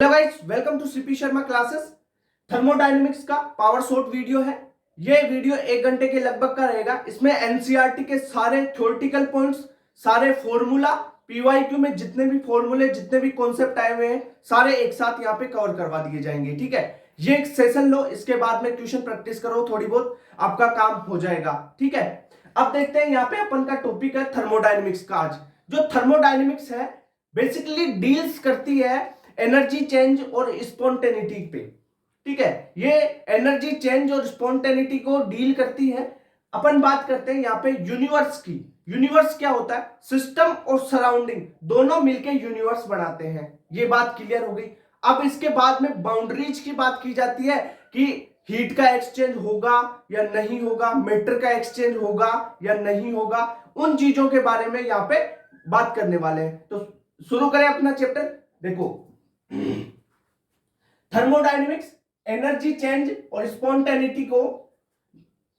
Hello guys, welcome to CP Sharma classes. Thermodynamics का power short video है। ये video 1 घंटे के लगभग का रहेगा। इसमें एनसीईआरटी के सारे थ्योरेटिकल पॉइंट्स, सारे फॉर्मूला, पीवाईक्यू में जितने भी फॉर्मूले, जितने भी कॉन्सेप्ट आए हुए हैं, सारे एक साथ यहाँ पे कवर करवा दिए जाएंगे। ठीक है, ये एक सेशन लो, इसके बाद में ट्यूशन प्रैक्टिस करो, थोड़ी बहुत आपका काम हो जाएगा। ठीक है, अब देखते हैं यहाँ पे अपन का टॉपिक है थर्मोडायनेमिक्स का। आज जो थर्मोडायनेमिक्स है बेसिकली डील्स करती है एनर्जी चेंज और स्पॉन्टेनिटी पे। ठीक है, ये एनर्जी चेंज और स्पॉन्टेनिटी को डील करती है। अपन बात करते हैं यहाँ पे यूनिवर्स की। यूनिवर्स क्या होता है? सिस्टम और सराउंडिंग दोनों मिलके यूनिवर्स बनाते हैं। ये बात क्लियर हो गई। अब इसके बाद में बाउंड्रीज की बात की जाती है कि हीट का एक्सचेंज होगा या नहीं होगा, मैटर का एक्सचेंज होगा या नहीं होगा। उन चीजों के बारे में यहाँ पे बात करने वाले हैं। तो शुरू करें अपना चैप्टर। देखो, थर्मोडायनेमिक्स एनर्जी चेंज और स्पॉन्टेनिटी को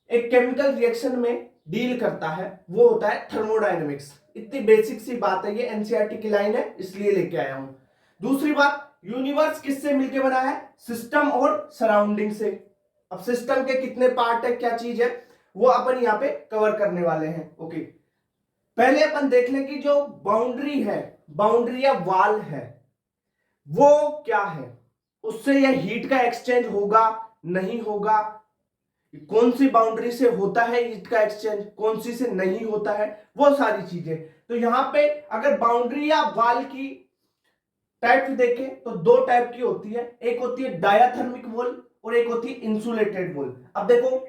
एक केमिकल रिएक्शन में डील करता है, वो होता है थर्मोडायनेमिक्स। इतनी बेसिक सी बात है, ये एनसीईआरटी की लाइन है इसलिए लेके आया हूं। दूसरी बात, यूनिवर्स किससे मिलके बना है? सिस्टम और सराउंडिंग से। अब सिस्टम के कितने पार्ट है, क्या चीज है, वो अपन यहाँ पे कवर करने वाले हैं। ओके, पहले अपन देख लें कि जो बाउंड्री है, बाउंड्री या वाल है, वो क्या है, उससे यह हीट का एक्सचेंज होगा नहीं होगा, कौन सी बाउंड्री से होता है हीट का एक्सचेंज, कौन सी से नहीं होता है, वो सारी चीजें। तो यहां पे अगर बाउंड्री या वाल की टाइप देखें तो दो टाइप की होती है। एक होती है डायाथर्मिक वॉल और एक होती है इंसुलेटेड वॉल। अब देखो,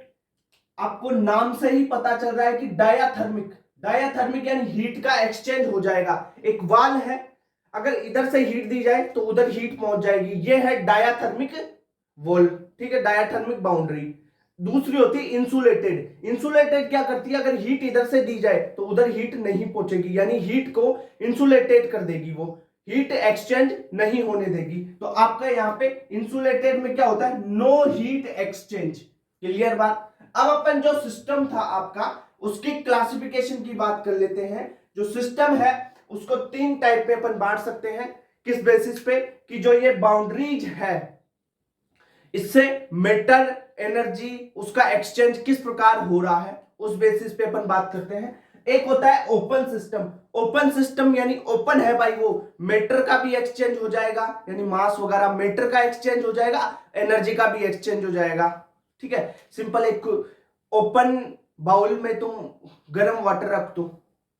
आपको नाम से ही पता चल रहा है कि डायाथर्मिक, डायाथर्मिक यानी हीट का एक्सचेंज हो जाएगा। एक वाल है, अगर इधर से हीट दी जाए तो उधर हीट पहुंच जाएगी, ये है डायाथर्मिक वॉल। ठीक है, डायाथर्मिक बाउंड्री। दूसरी होती है इंसुलेटेड। इंसुलेटेड क्या करती है? अगर हीट इधर से दी जाए तो उधर हीट नहीं पहुंचेगी, यानी हीट को इंसुलेटेड कर देगी, वो हीट एक्सचेंज नहीं होने देगी। तो आपका यहाँ पे इंसुलेटेड में क्या होता है? No heat exchange. क्लियर बात। अब अपन जो सिस्टम था आपका, उसकी क्लासिफिकेशन की बात कर लेते हैं। जो सिस्टम है उसको तीन टाइप में अपन बांट सकते हैं। किस बेसिस पे? कि जो ये बाउंड्रीज है, इससे मेटर एनर्जी उसका एक्सचेंज किस प्रकार हो रहा है, उस बेसिस पे अपन बात करते हैं। एक होता है ओपन सिस्टम। ओपन सिस्टम यानी ओपन है भाई, वो मेटर का भी एक्सचेंज हो जाएगा, यानी मास वगैरह मेटर का एक्सचेंज हो जाएगा, एनर्जी का भी एक्सचेंज हो जाएगा। ठीक है, सिंपल एक ओपन बाउल में तुम गर्म वाटर रख दो,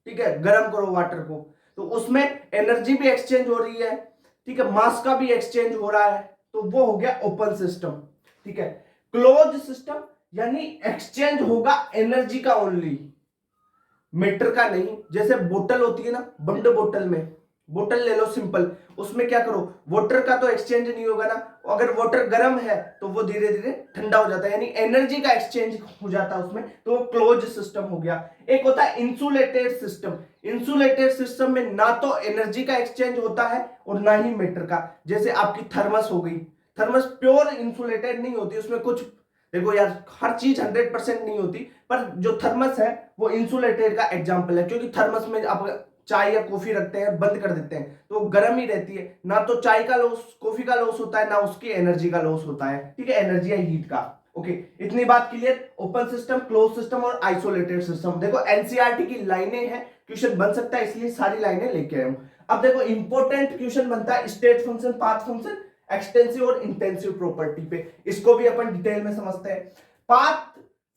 ठीक है, गर्म करो वाटर को, तो उसमें एनर्जी भी एक्सचेंज हो रही है, ठीक है, मास का भी एक्सचेंज हो रहा है, तो वो हो गया ओपन सिस्टम। ठीक है, क्लोज सिस्टम यानी एक्सचेंज होगा एनर्जी का ओनली, मीटर का नहीं। जैसे बोतल होती है ना, बंद बोतल में, बोतल ले लो सिंपल, उसमें क्या करो, वाटर का तो एक्सचेंज नहीं होगा ना। अगर वाटर गर्म है तो वो धीरे धीरे ठंडा हो जाता है, यानी एनर्जी का एक्सचेंज हो जाता है उसमें, तो वो क्लोज सिस्टम हो गया। एक होता है इंसुलेटेड सिस्टम। इंसुलेटेड सिस्टम में ना तो एनर्जी का एक्सचेंज होता है और ना ही मीटर का। जैसे आपकी थर्मस हो गई, थर्मस प्योर इंसुलेटेड नहीं होती, उसमें कुछ, देखो यार, हर चीज 100% नहीं होती, पर जो थर्मस है वो इंसुलेटेड का एग्जांपल है, क्योंकि थर्मस में आप चाय या कॉफी रखते हैं, बंद कर देते हैं, तो वो गर्म ही रहती है, ना तो चाय का लॉस, कॉफी का लॉस होता है, ना उसकी एनर्जी का लॉस होता है। ठीक है, एनर्जी या हीट का। ओके, इतनी बात clear. Open system, close system और आइसोलेटेड सिस्टम। देखो एनसीईआरटी की लाइनें हैं, क्वेश्चन बन सकता है, इसलिए सारी लाइनें लेके आया हूं। अब देखो इंपॉर्टेंट क्वेश्चन बनता है state function, path function, extensive और इंटेंसिव प्रॉपर्टी पे। इसको भी अपन डिटेल में समझते हैं। पाथ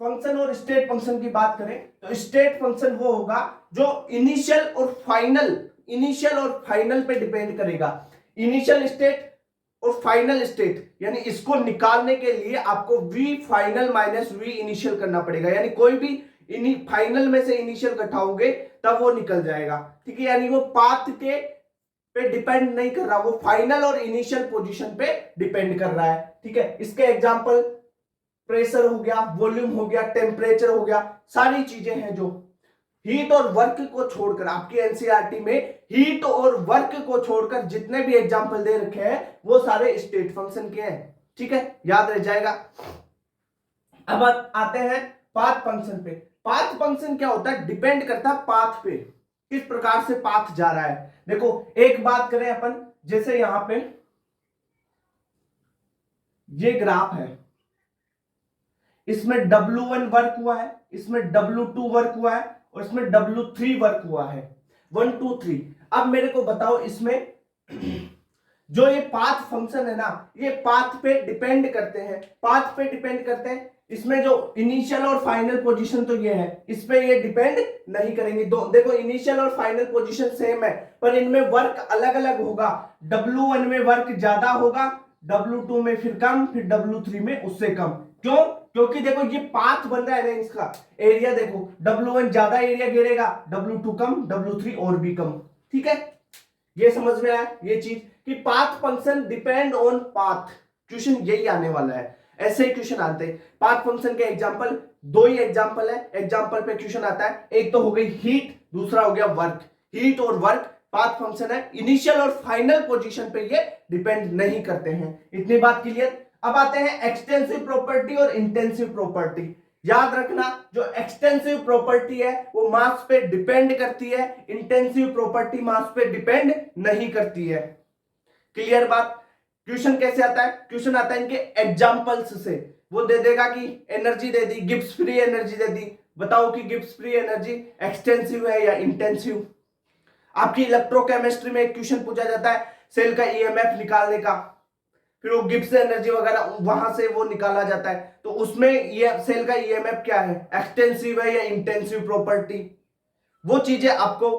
फंक्शन और स्टेट फंक्शन की बात करें तो स्टेट फंक्शन वो होगा जो इनिशियल और फाइनल, इनिशियल और फाइनल पे डिपेंड करेगा। इनिशियल स्टेट और फाइनल स्टेट, यानी इसको निकालने के लिए आपको v final minus v initial करना पड़ेगा, यानी कोई भी फाइनल में से इनिशियल घटाओगे तब वो निकल जाएगा। ठीक है, यानी वो पाथ के पे डिपेंड नहीं कर रहा, वो फाइनल और इनिशियल पोजीशन पे डिपेंड कर रहा है। ठीक है, इसके एग्जांपल प्रेशर हो गया, वॉल्यूम हो गया, टेम्परेचर हो गया, सारी चीजें हैं जो हीट और वर्क को छोड़कर, आपकी एनसीईआरटी में हीट और वर्क को छोड़कर जितने भी एग्जांपल दे रखे हैं वो सारे स्टेट फंक्शन के हैं। ठीक है, याद रह जाएगा। अब आते हैं पाथ फंक्शन पे। पाथ फंक्शन क्या होता है? डिपेंड करता है पाथ पे, किस प्रकार से पाथ जा रहा है। देखो एक बात करें अपन, जैसे यहां पे ये ग्राफ है, इसमें W1 वर्क हुआ है, इसमें W2 वर्क हुआ है और इसमें W3 वर्क हुआ है, 1 2 3। अब मेरे को बताओ इसमें जो ये पाथ फंक्शन है ना, ये पाथ पे डिपेंड करते हैं, पाथ पे डिपेंड करते हैं। इसमें जो इनिशियल और फाइनल पोजीशन तो ये है, इस पे ये डिपेंड नहीं करेंगे। दो देखो, इनिशियल और फाइनल पोजीशन सेम है पर इनमें वर्क अलग अलग होगा। W1 में वर्क ज्यादा होगा, W2 में फिर कम, फिर W3 में उससे कम। क्यों? क्योंकि देखो ये पाथ बन रहा है ना, इसका एरिया देखो, W1 ज्यादा एरिया घेरेगा, W2 कम, W3 और भी कम। ठीक है, ये समझ में आया ये चीज कि path function depend on path. Question यही आने वाला है, ऐसे ही क्वेश्चन आते हैं। पाथ फंक्शन के एग्जांपल, दो ही एग्जांपल है, एग्जांपल पे क्वेश्चन आता है। एक तो हो गई हीट, दूसरा हो गया वर्क। हीट और वर्क पाथ फंक्शन है, इनिशियल और फाइनल पोजीशन पे ये डिपेंड नहीं करते हैं। इतनी बात क्लियर। अब आते हैं एक्सटेंसिव प्रॉपर्टी और इंटेंसिव प्रॉपर्टी। याद रखना, जो एक्सटेंसिव प्रॉपर्टी है वो मास पे डिपेंड करती है, इंटेंसिव प्रॉपर्टी मास पे डिपेंड नहीं करती है। क्लियर बात। क्वेश्चन कैसे आता है? क्वेश्चन आता है इनके एग्जांपल्स से। वो दे देगा कि एनर्जी दे दी, गिब्स फ्री एनर्जी दे दी, बताओ कि गिब्स फ्री एनर्जी एक्सटेंसिव है या इंटेंसिव। आपकी इलेक्ट्रोकेमिस्ट्री में एक क्वेश्चन पूछा जाता है सेल का ईएमएफ निकालने का, फिर वो गिब्स एनर्जी वगैरह वहां से वो निकाला जाता है, तो उसमें ये सेल का ईएमएफ क्या है, एक्सटेंसिव है या इंटेंसिव प्रॉपर्टी। वो चीजें आपको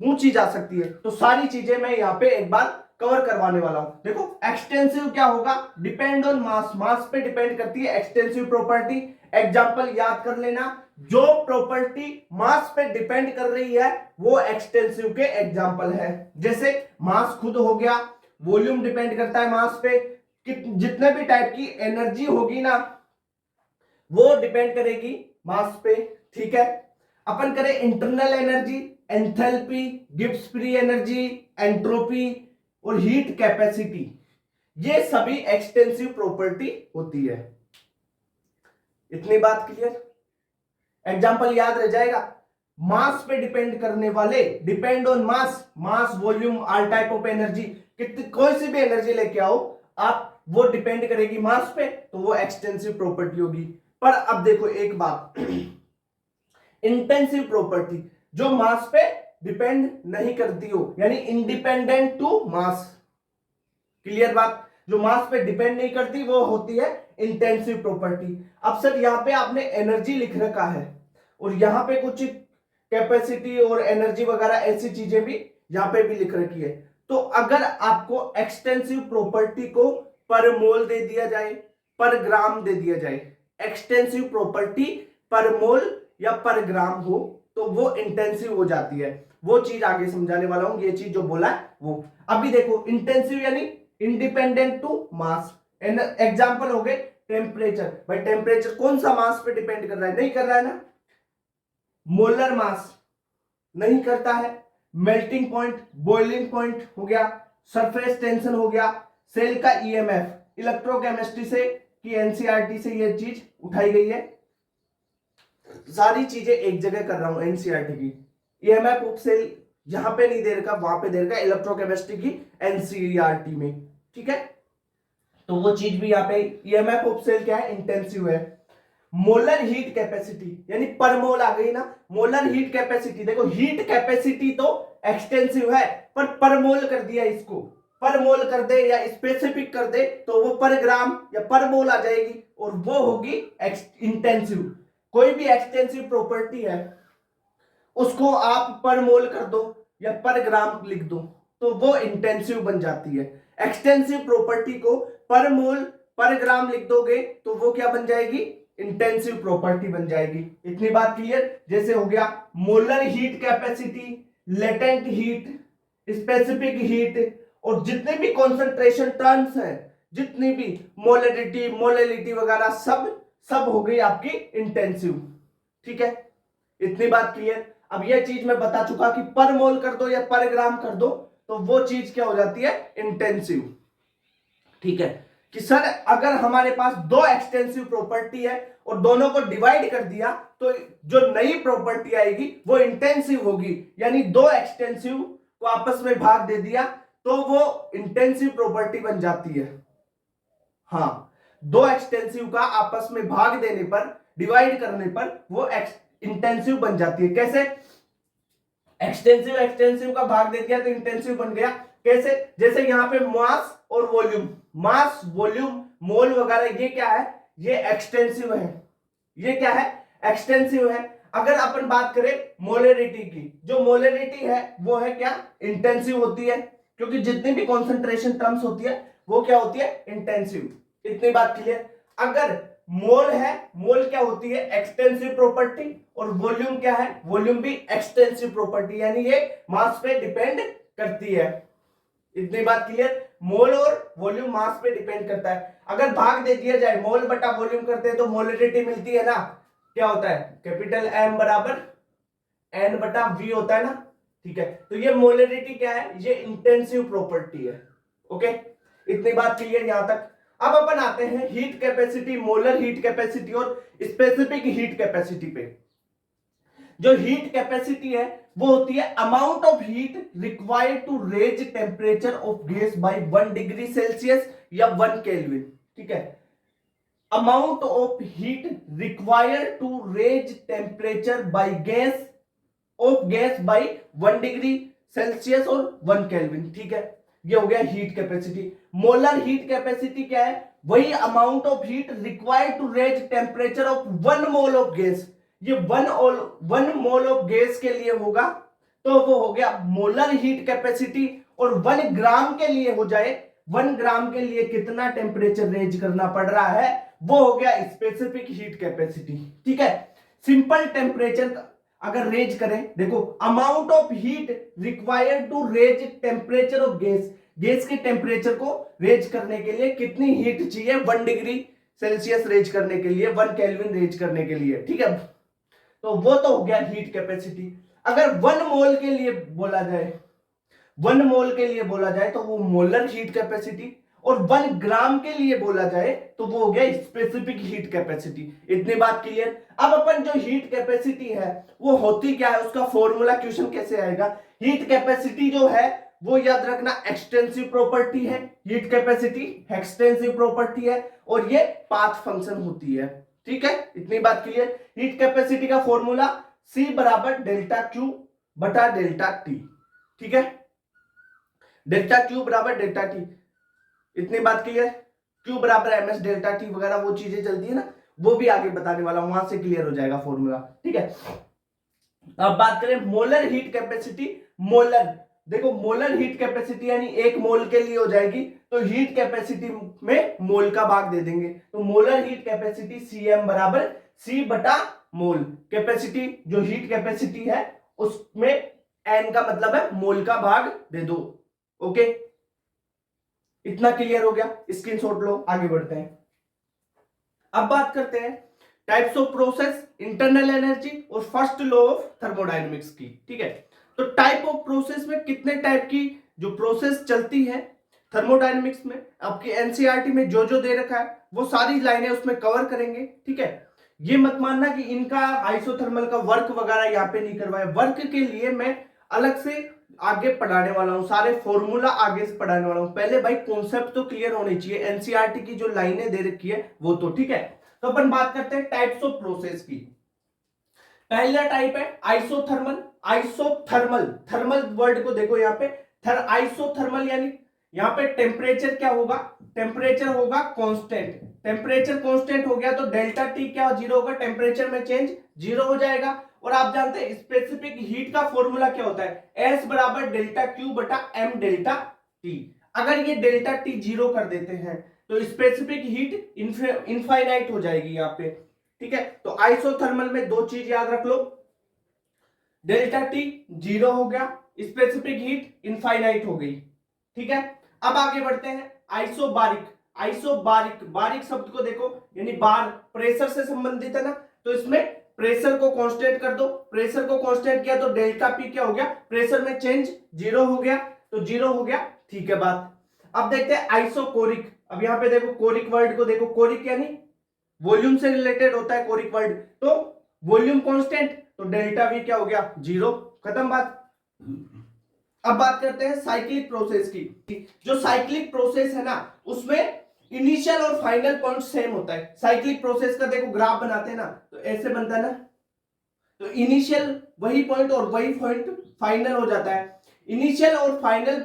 पूछी जा सकती है, तो सारी चीजें मैं यहाँ पे एक बार कवर करवाने वाला हूं। देखो एक्सटेंसिव क्या होगा, डिपेंड ऑन मास, मास पे डिपेंड करती है एक्सटेंसिव प्रॉपर्टी। एग्जांपल याद कर लेना, जो प्रॉपर्टी मास पे डिपेंड कर रही है वो एक्सटेंसिव के एग्जांपल है। जैसे मास खुद हो गया, वॉल्यूम डिपेंड करता है मास पे, जितने भी टाइप की एनर्जी होगी ना वो डिपेंड करेगी मास पे। ठीक है, अपन करें internal energy, enthalpy, Gibbs free energy, entropy और हीट कैपेसिटी, ये सभी एक्सटेंसिव प्रॉपर्टी होती है। इतनी बात क्लियर। एग्जांपल याद रह जाएगा, मास पे डिपेंड करने वाले, depend on mass, mass volume all type of energy, कोई सी भी एनर्जी लेके आओ आप, वो डिपेंड करेगी मास पे, तो वो एक्सटेंसिव प्रॉपर्टी होगी। पर अब देखो एक बात, इंटेंसिव प्रॉपर्टी जो मास पे डिपेंड नहीं करती हो, यानी इंडिपेंडेंट टू मास। क्लियर बात, जो मास पे डिपेंड नहीं करती वो होती है इंटेंसिव प्रॉपर्टी। अब सर यहाँ पे आपने एनर्जी लिख रखा है और यहाँ पे कुछ कैपेसिटी और एनर्जी वगैरह ऐसी चीजें भी यहाँ पे भी लिख रखी है, तो अगर आपको एक्सटेंसिव प्रॉपर्टी को पर मोल दे दिया जाए, पर ग्राम दे दिया जाए, एक्सटेंसिव प्रॉपर्टी पर मोल या पर ग्राम हो तो वो इंटेंसिव हो जाती है। वो चीज आगे समझाने वाला हूं, ये चीज जो बोला है वो। अभी देखो इंटेंसिव यानी इंडिपेंडेंट टू मास। एग्जांपल हो गए टेम्परेचर। भाई टेम्परेचर कौन सा मास पे डिपेंड कर रहा है? नहीं कर रहा है ना। मोलर मास नहीं करता है। मेल्टिंग पॉइंट, बॉइलिंग पॉइंट हो गया, सरफेस टेंशन हो गया, सेल का ईएमएफ, इलेक्ट्रोकेमिस्ट्री से की एनसीईआरटी से ये चीज उठाई गई है। सारी चीजें एक जगह कर रहा हूं एनसीईआरटी की। ईएमएफ ऑफ सेल यहां पे नहीं दे रखा, वहां पे दे रखा इलेक्ट्रोकेमिस्ट्री की एनसीईआरटी में। ठीक है, तो वो चीज भी यहाँ पे ईएमएफ ऑफ सेल क्या है, इंटेंसिव है। मोलर हीट कैपेसिटी यानी पर मोल आ गई ना, मोलर हीट कैपेसिटी। देखो हीट कैपेसिटी तो एक्सटेंसिव है पर मोल कर दिया, इसको पर मोल कर दे या स्पेसिफिक कर दे तो वो पर ग्राम या पर मोल आ जाएगी और वो होगी इंटेंसिव। कोई भी एक्सटेंसिव प्रॉपर्टी है उसको आप पर मोल कर दो या पर ग्राम लिख दो तो वो इंटेंसिव बन जाती है। एक्सटेंसिव प्रॉपर्टी को पर मोल पर ग्राम लिख दोगे तो वो क्या बन जाएगी, इंटेंसिव प्रॉपर्टी बन जाएगी। इतनी बात क्लियर। जैसे हो गया molar heat capacity, latent heat, specific heat और जितने भी कॉन्सेंट्रेशन टर्म्स हैं, जितनी भी मोलरिटी, मोलेलिटी वगैरह सब हो गई आपकी इंटेंसिव। ठीक है, इतनी बात क्लियर। अब यह चीज मैं बता चुका कि पर मोल कर दो या पर ग्राम कर दो तो वो चीज क्या हो जाती है, इंटेंसिव। ठीक है, कि सर अगर हमारे पास दो एक्सटेंसिव प्रॉपर्टी है और दोनों को डिवाइड कर दिया तो जो नई प्रॉपर्टी आएगी वो इंटेंसिव होगी, यानी दो एक्सटेंसिव को आपस में भाग दे दिया तो वो इंटेंसिव प्रॉपर्टी बन जाती है। हाँ, दो एक्सटेंसिव का आपस में भाग देने पर, डिवाइड करने पर वो इंटेंसिव बन जाती है। कैसे? एक्सटेंसिव एक्सटेंसिव का भाग दे दिया तो इंटेंसिव बन गया। कैसे? जैसे यहां पे मास और वॉल्यूम, मास वॉल्यूम मोल वगैरह, ये क्या है? ये एक्सटेंसिव है। ये क्या है? एक्सटेंसिव है। अगर अपन बात करें मोलरिटी की, जो मोलरिटी है वो है क्या? इंटेंसिव होती है, क्योंकि जितनी भी कॉन्सेंट्रेशन टर्म्स होती है वो क्या होती है? इंटेंसिव। इतनी बात क्लियर। अगर मोल है, मोल क्या होती है? Extensive property. और वॉल्यूम क्या है? वॉल्यूम भी एक्सटेंसिव प्रॉपर्टी, यानी ये मास पे डिपेंड करती है। इतनी बात क्लियर। मोल और वॉल्यूम मास पे डिपेंड करता है। अगर भाग दे दिया जाए, मोल बटा वॉल्यूम करते हैं तो मोलरिटी मिलती है ना, क्या होता है? कैपिटल एम बराबर एन बटा वी होता है ना। ठीक है, तो ये मोलरिटी क्या है? ये इंटेंसिव प्रॉपर्टी है। ओके, इतनी बात क्लियर यहां तक। अब अपन आते हैं heat capacity, molar heat capacity और स्पेसिफिक हीट कैपेसिटी पे। जो हीट कैपेसिटी है वो होती है amount of heat required to raise temperature of gas by 1 degree Celsius या 1 केल्विन। ठीक है, amount of heat required to raise temperature by gas of gas by 1 degree Celsius और 1 केल्विन। ठीक है, ये हो गया heat capacity. Molar heat capacity क्या है? वही amount of heat required to raise temperature of 1 mole of gas. ये 1 मोल ऑफ गैस के लिए होगा तो वो हो गया मोलर हीट कैपेसिटी। और 1 ग्राम के लिए हो जाए, 1 ग्राम के लिए कितना टेम्परेचर रेज करना पड़ रहा है, वो हो गया स्पेसिफिक हीट कैपेसिटी। ठीक है, सिंपल टेम्परेचर अगर रेज करें, देखो amount of heat required to raise temperature of gas, gas के टेम्परेचर को रेज करने के लिए कितनी हीट चाहिए? 1 डिग्री सेल्सियस रेज करने के लिए, 1 केल्विन रेज करने के लिए। ठीक है, तो वो तो हो गया हीट कैपेसिटी। अगर 1 मोल के लिए बोला जाए, 1 मोल के लिए बोला जाए तो वो मोलर हीट कैपेसिटी। और 1 ग्राम के लिए बोला जाए तो वो हो गया स्पेसिफिक हीट कैपेसिटी। इतनी बात क्लियर। अब अपन जो हीट कैपेसिटी है वो होती क्या है, उसका फॉर्मूला क्वेश्चन कैसे आएगा? हीट कैपेसिटी जो है वो याद रखना एक्सटेंसिव प्रॉपर्टी है। हीट कैपेसिटी एक्सटेंसिव प्रॉपर्टी है और ये पाथ फंक्शन होती है। ठीक है, इतनी बात क्लियर। हीट कैपेसिटी का फॉर्मूला C बराबर डेल्टा Q बटा डेल्टा T। ठीक है, डेल्टा Q बराबर डेल्टा T। इतनी बात क्लियर। Q बराबर एमएस डेल्टा टी वगैरह वो चीजें चलती है ना, वो भी आगे बताने वाला हूं, वहां से क्लियर हो जाएगा फॉर्मूला। ठीक है, अब बात करें मोलर हीट कैपेसिटी। मोलर, देखो मोलर हीट कैपेसिटी यानी 1 मोल के लिए हो जाएगी तो हीट कैपेसिटी में मोल का भाग दे देंगे, तो मोलर हीट कैपेसिटी Cm बराबर C बटा मोल। कैपेसिटी जो हीट कैपेसिटी है उसमें n का मतलब है मोल का भाग दे दो। ओके, इतना क्लियर हो गया, स्क्रीनशॉट लो, आगे बढ़ते हैं। अब बात करते हैं types of process, internal energy और फर्स्ट लॉ ऑफ थर्मोडायनेमिक्स की। ठीक है, तो टाइप ऑफ प्रोसेस में कितने टाइप की जो प्रोसेस चलती है थर्मोडायनेमिक्स में, आपकी एनसीईआरटी में जो जो दे रखा है वो सारी लाइनें उसमें कवर करेंगे। ठीक है, ये मत मानना कि इनका आइसोथर्मल का वर्क वगैरह यहाँ पे नहीं करवाया, वर्क के लिए मैं अलग से आगे पढ़ाने वाला हूं, सारे फॉर्मूला आगे से पढ़ाने वाला हूं। पहले भाई कॉन्सेप्ट तो क्लियर होने चाहिए, एनसीईआरटी की जो लाइनें दे रखी है वो तो। ठीक है, तो अपन बात करते हैं टाइप्स ऑफ प्रोसेस की। पहला टाइप है आइसोथर्मल। आइसोथर्मल, थर्मल वर्ड को देखो यहाँ पे, आइसोथर्मल यानी यहाँ पे टेम्परेचर क्या होगा? टेम्परेचर होगा कांस्टेंट। टेम्परेचर कांस्टेंट हो गया तो डेल्टा टी क्या जीरो होगा, टेम्परेचर में चेंज जीरो हो जाएगा। और आप जानते हैं स्पेसिफिक हीट का फॉर्मूला क्या होता है? एस बराबर डेल्टा क्यू बटा एम डेल्टा टी। अगर ये डेल्टा टी जीरो कर देते हैं तो स्पेसिफिक हीट इनफाइनाइट हो जाएगी यहाँ पे। ठीक है, तो आइसोथर्मल में दो चीज याद रख लो, डेल्टा टी जीरो हो गया, स्पेसिफिक हीट इनफाइनाइट हो गई। ठीक है, अब आगे बढ़ते हैं आइसोबारिक। आइसोबारिक, बारिक शब्द को देखो यानी बार प्रेशर से संबंधित है ना, तो इसमें प्रेशर को कांस्टेंट कर दो, प्रेशर को कांस्टेंट किया तो डेल्टा पी क्या हो गया? प्रेशर में चेंज जीरो हो गया, तो जीरो हो गया। ठीक है बात। अब देखते हैं आइसोकोरिक। अब यहां पे देखो कोरिक वर्ड को देखो, कोरिक यानी वॉल्यूम से रिलेटेड होता है कोरिक वर्ड, तो वॉल्यूम कांस्टेंट तो डेल्टा वी क्या हो गया? जीरो, खत्म बात। अब बात करते हैं साइक्लिक प्रोसेस की। जो साइक्लिक प्रोसेस है ना उसमें इनिशियल और फाइनल पॉइंट सेम होता है। साइक्लिक प्रोसेस का देखो ग्राफ बनाते हैं ना, तो ऐसे बनता है ना, तो इनिशियल वही पॉइंट और वही पॉइंट फाइनल हो जाता है। इनिशियल और फाइनल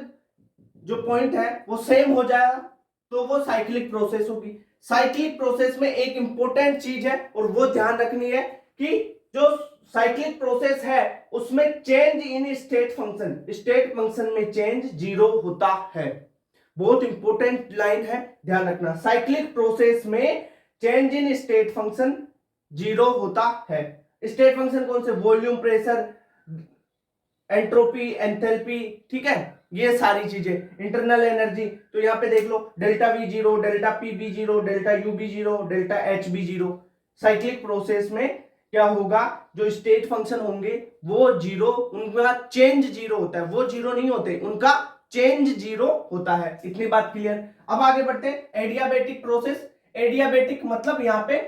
जो पॉइंट है वो सेम हो जाएगा तो वो साइक्लिक प्रोसेस होगी। साइक्लिक प्रोसेस में एक इंपॉर्टेंट चीज है और वो ध्यान रखनी है कि जो साइक्लिक प्रोसेस है उसमें चेंज इन स्टेट फंक्शन में चेंज जीरो होता है। बहुत इंपॉर्टेंट लाइन है, ध्यान रखना। साइक्लिक प्रोसेस में change in state function zero होता है। स्टेट फंक्शन कौन से? वॉल्यूम, प्रेशर, एंट्रोपी, एंथैल्पी, ठीक है, ये सारी चीजें। इंटरनल एनर्जी तो यहाँ पे देख लो, delta V zero, delta P be zero, delta U be zero, delta H be zero. Cyclic process में क्या होगा, जो स्टेट फंक्शन होंगे वो जीरो, उनका चेंज जीरो होता है, वो जीरो नहीं होते, उनका चेंज जीरो होता है। इतनी बात क्लियर। अब आगे बढ़ते हैं। Adiabatic process. एडियाबेटिक मतलब यहाँ पे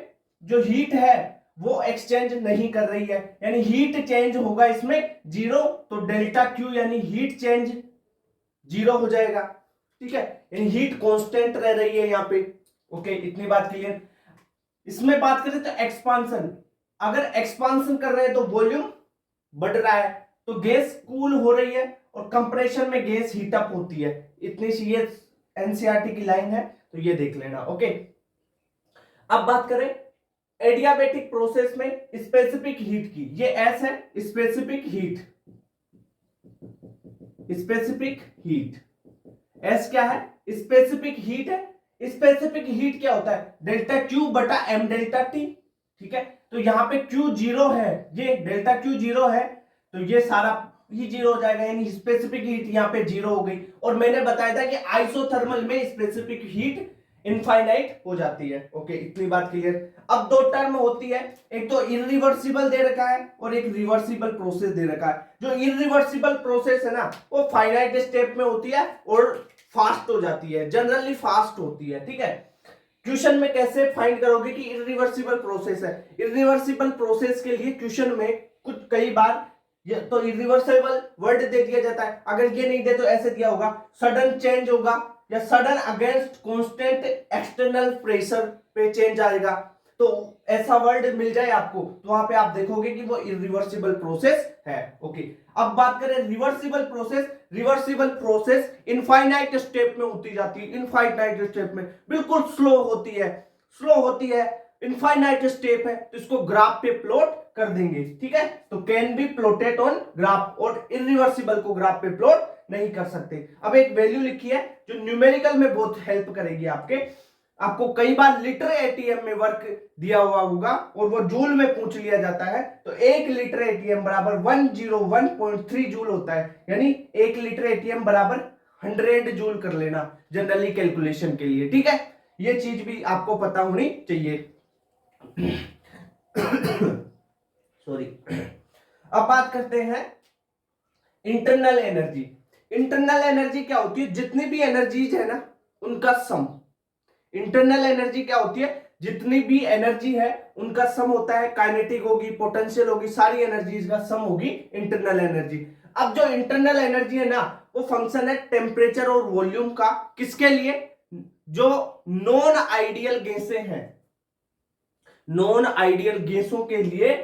जो हीट है वो एक्सचेंज नहीं कर रही है, यानी हीट चेंज होगा इसमें जीरो, तो डेल्टा क्यू यानी हीट चेंज जीरो हो जाएगा, ठीक है, यानी हीट कांस्टेंट रह रही है यहाँ पे। ओके, इतनी बात क्लियर। इसमें बात करें तो एक्सपांशन, अगर एक्सपांशन कर रहे हैं तो वॉल्यूम बढ़ रहा है, तो गैस कूल हो रही है, और कंप्रेशन में गैस हीटअप होती है। इतनी सी ये एनसीईआरटी की लाइन है, तो ये देख लेना। ओके, अब बात करें एडियाबेटिक प्रोसेस में स्पेसिफिक हीट की। ये एस है, specific heat. Specific heat S क्या है? स्पेसिफिक हीट है। स्पेसिफिक हीट क्या होता है? डेल्टा क्यू बटा एम डेल्टा टी, ठीक है। तो यहां पे क्यू जीरो है, ये डेल्टा क्यू जीरो है, तो ये सारा ही जीरो हो जाएगा, यानी स्पेसिफिक हीट यहाँ पे जीरो हो गई। और मैंने बताया था कि आइसोथर्मल में स्पेसिफिक हीट इनफाइनाइट हो जाती है। ओके, इतनी बात क्लियर। अब दो टर्म होती है, एक तो इरिवर्सिबल दे रखा है और एक रिवर्सिबल प्रोसेस दे रखा है। जो इरिवर्सिबल प्रोसेस है ना, वो फाइनाइट स्टेप में होती है और फास्ट हो जाती है, जनरली फास्ट होती है, ठीक है। क्वेश्चन में कैसे फाइंड करोगे कि इरिवर्सिबल प्रोसेस है? इरिवर्सिबल प्रोसेस के लिए क्वेश्चन में कुछ कई बार ये तो इरिवर्सिबल वर्ड दे दिया जाता है, अगर ये नहीं दे तो ऐसे दिया होगा, सडन चेंज होगा या sudden against constant external pressure पे चेंज आएगा, तो ऐसा वर्ड मिल जाए आपको तो वहां पे आप देखोगे कि वो इरिवर्सिबल प्रोसेस है। ओके, अब बात करें reversible process. Reversible process infinite step में होती जाती है, इनफाइनाइट स्टेप में बिल्कुल स्लो होती है, स्लो होती है, इनफाइनाइट स्टेप है, तो इसको ग्राफ पे प्लॉट कर देंगे, ठीक है। तो can be plotted on graph, और इरिवर्सिबल को ग्राफ पे प्लॉट नहीं कर सकते। अब एक वैल्यू लिखी है जो न्यूमेरिकल में बहुत हेल्प करेगी आपको कई बार लीटर एटीएम में वर्क दिया हुआ होगा और वो जूल में पूछ लिया जाता है, तो 1 लीटर एटीएम बराबर 101.3 जूल होता है, यानी 1 लीटर एटीएम बराबर 100 जूल कर लेना जनरली कैलकुलेशन के लिए, ठीक है। ये चीज भी आपको पता होनी चाहिए। सॉरी। अब बात करते हैं इंटरनल एनर्जी। इंटरनल एनर्जी क्या होती है? जितनी भी एनर्जीज है ना उनका सम। इंटरनल एनर्जी क्या होती है? जितनी भी एनर्जी है उनका सम होता है, काइनेटिक होगी, पोटेंशियल होगी, सारी एनर्जीज का सम होगी इंटरनल एनर्जी। अब जो इंटरनल एनर्जी है ना वो फंक्शन है टेम्परेचर और वॉल्यूम का। किसके लिए? जो नॉन आइडियल गैसें हैं, नॉन आइडियल गैसों के लिए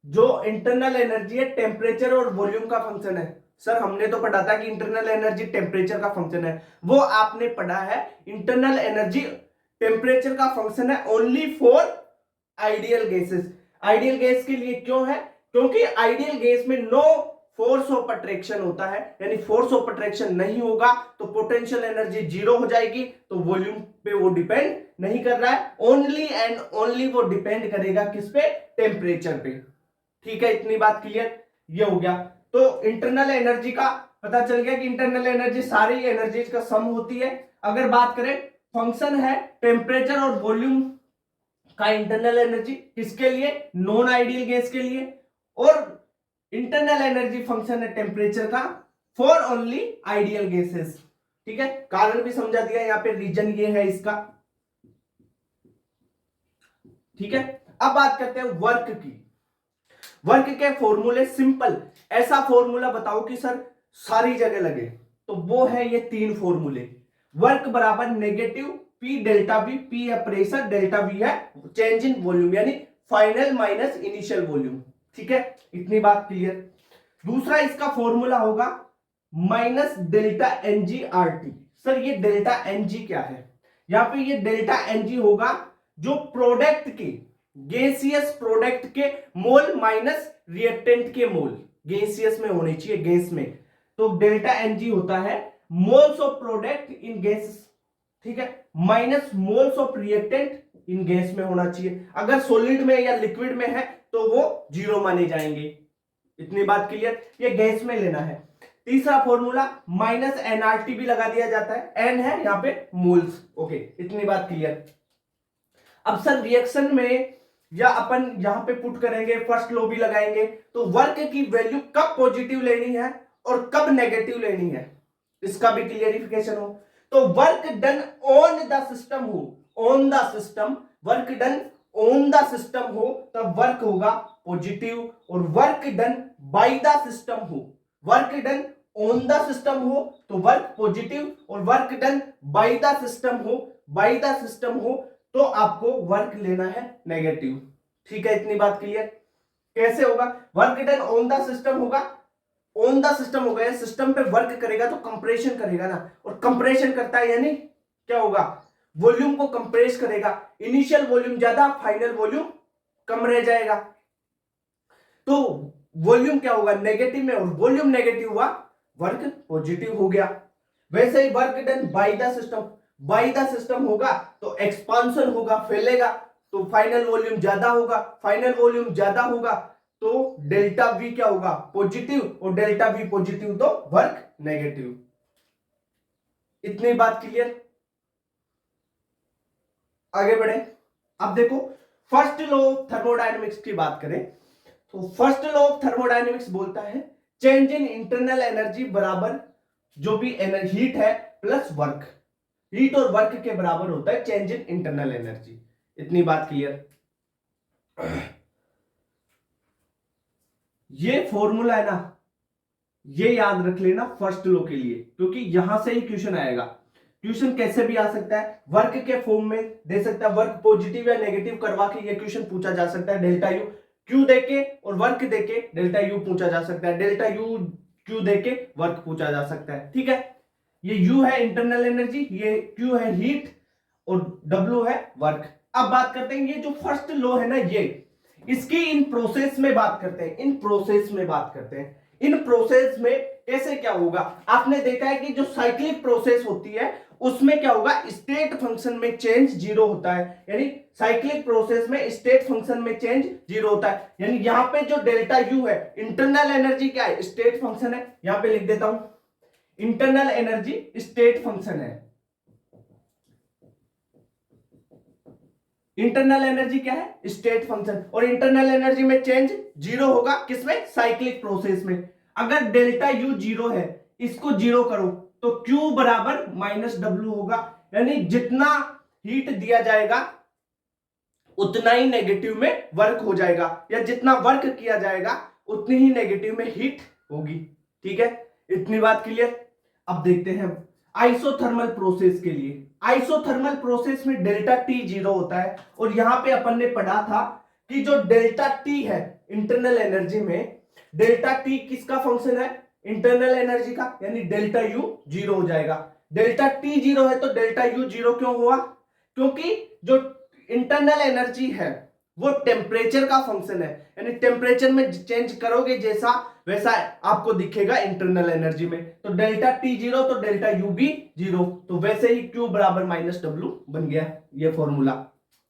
जो इंटरनल एनर्जी है टेम्परेचर और वॉल्यूम का फंक्शन है। सर हमने तो पढ़ा था कि इंटरनल एनर्जी टेम्परेचर का फंक्शन है, वो आपने पढ़ा है इंटरनल एनर्जी टेम्परेचर का फंक्शन है only for ideal gases. Ideal gas के लिए क्यों है? क्योंकि आइडियल गैस में नो फोर्स ऑफ अट्रैक्शन होता है, यानी फोर्स ऑफ अट्रैक्शन नहीं होगा तो पोटेंशियल एनर्जी जीरो हो जाएगी, तो वॉल्यूम पे वो डिपेंड नहीं कर रहा है, ओनली एंड ओनली वो डिपेंड करेगा किस पे? टेम्परेचर पे, ठीक है। इतनी बात क्लियर, ये हो गया। तो इंटरनल एनर्जी का पता चल गया कि इंटरनल एनर्जी सारी एनर्जीज का सम होती है। अगर बात करें फंक्शन है टेम्परेचर और वॉल्यूम का इंटरनल एनर्जी, किसके लिए? नॉन आइडियल गैस के लिए। और इंटरनल एनर्जी फंक्शन है टेम्परेचर का फॉर ओनली आइडियल गैसेस, ठीक है। कारण भी समझा दिया, यहां पे रीजन ये है इसका, ठीक है। अब बात करते हैं वर्क की। वर्क के फॉर्मूले सिंपल, ऐसा फॉर्मूला बताओ कि सर सारी जगह लगे, तो वो है ये 3 फॉर्मूले। वर्क बराबर negative P delta V, P है प्रेशर, डेल्टा V है चेंज इन वॉल्यूम, यानी फाइनल माइनस इनिशियल वॉल्यूम। ठीक है, इतनी बात क्लियर। दूसरा इसका फॉर्मूला होगा minus delta NG R T. Sir ये डेल्टा एनजी क्या है? यहां पे ये डेल्टा एनजी होगा जो प्रोडक्ट के, गैसियस प्रोडक्ट के मोल माइनस रिएक्टेंट के मोल, गैसियस में होनी चाहिए, गैस में, तो डेल्टा एनजी होता है moles of product in gas, ठीक है, minus moles of reactant in gas में होना चाहिए। अगर सॉलिड में या लिक्विड में है तो वो जीरो माने जाएंगे। इतनी बात क्लियर, ये गैस में लेना है। तीसरा फॉर्मूला माइनस एनआरटी भी लगा दिया जाता है, एन है यहाँ पे मोल्स। ओके, इतनी बात क्लियर। अब सर रिएक्शन में या अपन यहां पे पुट करेंगे, फर्स्ट लॉ भी लगाएंगे, तो वर्क की वैल्यू कब पॉजिटिव लेनी है और कब नेगेटिव लेनी है, इसका भी क्लियरिफिकेशन हो। तो work done on the system हो, on the system, work done on the system हो तब वर्क होगा पॉजिटिव, और work done by the system हो, work done on the system हो तो वर्क पॉजिटिव, और work done by the system हो, बाय द सिस्टम हो तो आपको वर्क लेना है नेगेटिव। ठीक है, इतनी बात क्लियर। कैसे होगा? Work done on the system होगा, ऑन द सिस्टम होगा, या सिस्टम पे वर्क करेगा तो कंप्रेशन करेगा ना, और कंप्रेशन करता है यानी क्या होगा? वॉल्यूम को कंप्रेस करेगा, इनिशियल वॉल्यूम ज्यादा, फाइनल वॉल्यूम कम रह जाएगा, तो वॉल्यूम क्या होगा? नेगेटिव में, और वॉल्यूम नेगेटिव हुआ, वर्क पॉजिटिव हो गया। वैसे ही work done by the system, by the system होगा तो एक्सपांशन होगा, फैलेगा, तो फाइनल वॉल्यूम ज्यादा होगा, फाइनल वॉल्यूम ज्यादा होगा तो डेल्टा वी क्या होगा? पॉजिटिव, और डेल्टा वी पॉजिटिव तो वर्क नेगेटिव। इतनी बात क्लियर। आगे बढ़े। अब देखो फर्स्ट लॉ ऑफ थर्मोडायनेमिक्स की बात करें तो फर्स्ट लॉ ऑफ थर्मोडायनेमिक्स बोलता है चेंज इन इंटरनल एनर्जी बराबर जो भी एनर्जी हीट है प्लस वर्क, हीट और वर्क के बराबर होता है चेंज इन इंटरनल एनर्जी। इतनी बात क्लियर। ये फॉर्मूला है ना, ये याद रख लेना फर्स्ट लॉ के लिए, क्योंकि यहां से ही क्वेश्चन आएगा। क्वेश्चन कैसे भी आ सकता है, वर्क के फॉर्म में दे सकता है, वर्क पॉजिटिव या नेगेटिव करवा के ये क्वेश्चन पूछा जा सकता है, डेल्टा यू क्यू देके और वर्क देके डेल्टा यू पूछा जा सकता है, डेल्टा यू क्यू देके वर्क पूछा जा सकता है। ठीक है, ये यू है इंटरनल एनर्जी, ये क्यू है हीट, और डब्ल्यू है वर्क। अब बात करते हैं ये जो फर्स्ट लॉ है ना, ये इसकी इन प्रोसेस में बात करते हैं, इन प्रोसेस में बात करते हैं। इन प्रोसेस में कैसे क्या होगा? आपने देखा है कि जो साइक्लिक प्रोसेस होती है उसमें क्या होगा? स्टेट फंक्शन में चेंज जीरो होता है, यानी साइक्लिक प्रोसेस में स्टेट फंक्शन में चेंज जीरो होता है, यानी यहां पे जो डेल्टा यू है इंटरनल एनर्जी क्या है? स्टेट फंक्शन है। यहां पे लिख देता हूं इंटरनल एनर्जी स्टेट फंक्शन है। इंटरनल एनर्जी क्या है? स्टेट फंक्शन, और इंटरनल एनर्जी में चेंज जीरो होगा, किसमें? साइक्लिक प्रोसेस में। अगर डेल्टा यू जीरो है, इसको जीरो करो तो Q बराबर माइनस डब्ल्यू होगा, यानी जितना हीट दिया जाएगा उतना ही नेगेटिव में वर्क हो जाएगा, या जितना वर्क किया जाएगा उतनी ही नेगेटिव में हीट होगी। ठीक है, इतनी बात क्लियर। अब देखते हैं आइसोथर्मल प्रोसेस के लिए। आइसोथर्मल प्रोसेस में डेल्टा टी जीरो होता है, और यहां पे अपन ने पढ़ा था कि जो डेल्टा टी है इंटरनल एनर्जी में, डेल्टा टी किसका फंक्शन है? इंटरनल एनर्जी का, यानी डेल्टा यू जीरो हो जाएगा। डेल्टा टी जीरो है तो डेल्टा यू जीरो क्यों हुआ? क्योंकि जो इंटरनल एनर्जी है वो टेम्परेचर का फंक्शन है, यानी टेम्परेचर में चेंज करोगे जैसा वैसा आपको दिखेगा इंटरनल एनर्जी में। तो डेल्टा टी जीरो तो डेल्टा यू भी जीरो, तो वैसे ही क्यू बराबर माइनस डब्ल्यू बन गया ये फॉर्मूला।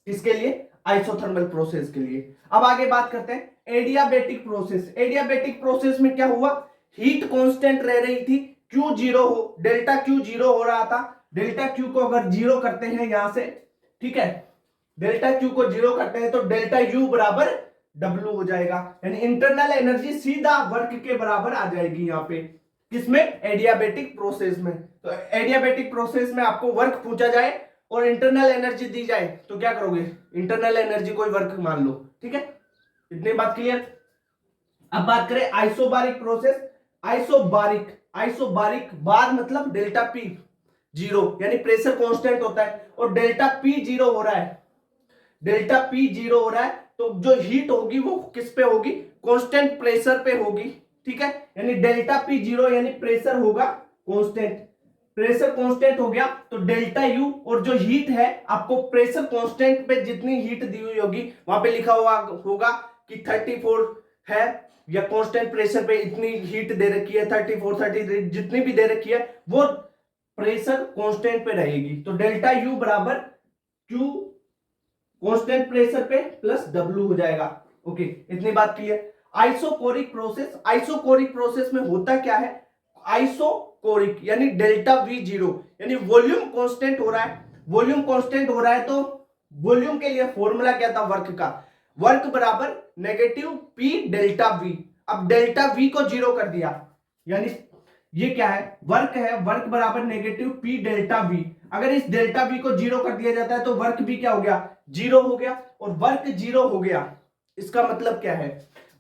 इसके लिए आइसोथर्मल प्रोसेस के लिए। अब आगे बात करते हैं एडियाबेटिक प्रोसेस। एडियाबेटिक प्रोसेस में क्या हुआ? हीट कांस्टेंट रह रही थी, क्यू जीरो हो, डेल्टा क्यू जीरो हो रहा था। डेल्टा क्यू को अगर जीरो करते हैं यहां से, ठीक है, डेल्टा क्यू को जीरो करते हैं तो डेल्टा यू बराबर डब्ल्यू हो जाएगा, यानी इंटरनल एनर्जी सीधा वर्क के बराबर आ जाएगी यहाँ पे। किसमें? एडियाबेटिक प्रोसेस में। तो एडियाबेटिक प्रोसेस में आपको वर्क पूछा जाए और इंटरनल एनर्जी दी जाए तो क्या करोगे? इंटरनल एनर्जी कोई वर्क मान लो। ठीक है, इतनी बात क्लियर। अब बात करें आइसोबारिक प्रोसेस। आइसोबारिक, आइसोबारिक बार मतलब डेल्टा पी, जीरो, यानी प्रेशर कांस्टेंट होता है, और डेल्टा पी जीरो हो रहा है, डेल्टा पी जीरो हो रहा है, तो जो हीट होगी वो किस पे होगी, कांस्टेंट प्रेशर पे होगी, ठीक है। यानी डेल्टा पी जीरो यानी प्रेशर होगा कांस्टेंट, प्रेशर कांस्टेंट हो गया, तो डेल्टा यू, और जो हीट है आपको प्रेशर कांस्टेंट पे जितनी हीट दी हुई होगी वहां पे लिखा हुआ होगा कि 34 है, या कांस्टेंट प्रेशर पे इतनी हीट दे रखी है 34 33 जितनी भी दे रखी है वो प्रेशर कांस्टेंट पे रहेगी, तो डेल्टा यू बराबर क्यू कांस्टेंट प्रेशर पे प्लस डब्ल्यू हो जाएगा। ओके, इतनी बात clear. Isochoric process, isochoric process में होता क्या है, आइसोकोरिक यानी डेल्टा वी जीरो, यानी वॉल्यूम कांस्टेंट हो रहा है, वॉल्यूम कांस्टेंट हो रहा है, तो वॉल्यूम के लिए फॉर्मूला क्या था वर्क का, वर्क बराबर नेगेटिव पी डेल्टा वी। अब डेल्टा वी को जीरो कर दिया, यानी ये क्या है, वर्क है, वर्क बराबर नेगेटिव पी डेल्टा वी। अगर इस डेल्टा वी को जीरो कर दिया जाता है तो वर्क भी क्या हो गया, जीरो हो गया, और वर्क जीरो हो गया इसका मतलब क्या है,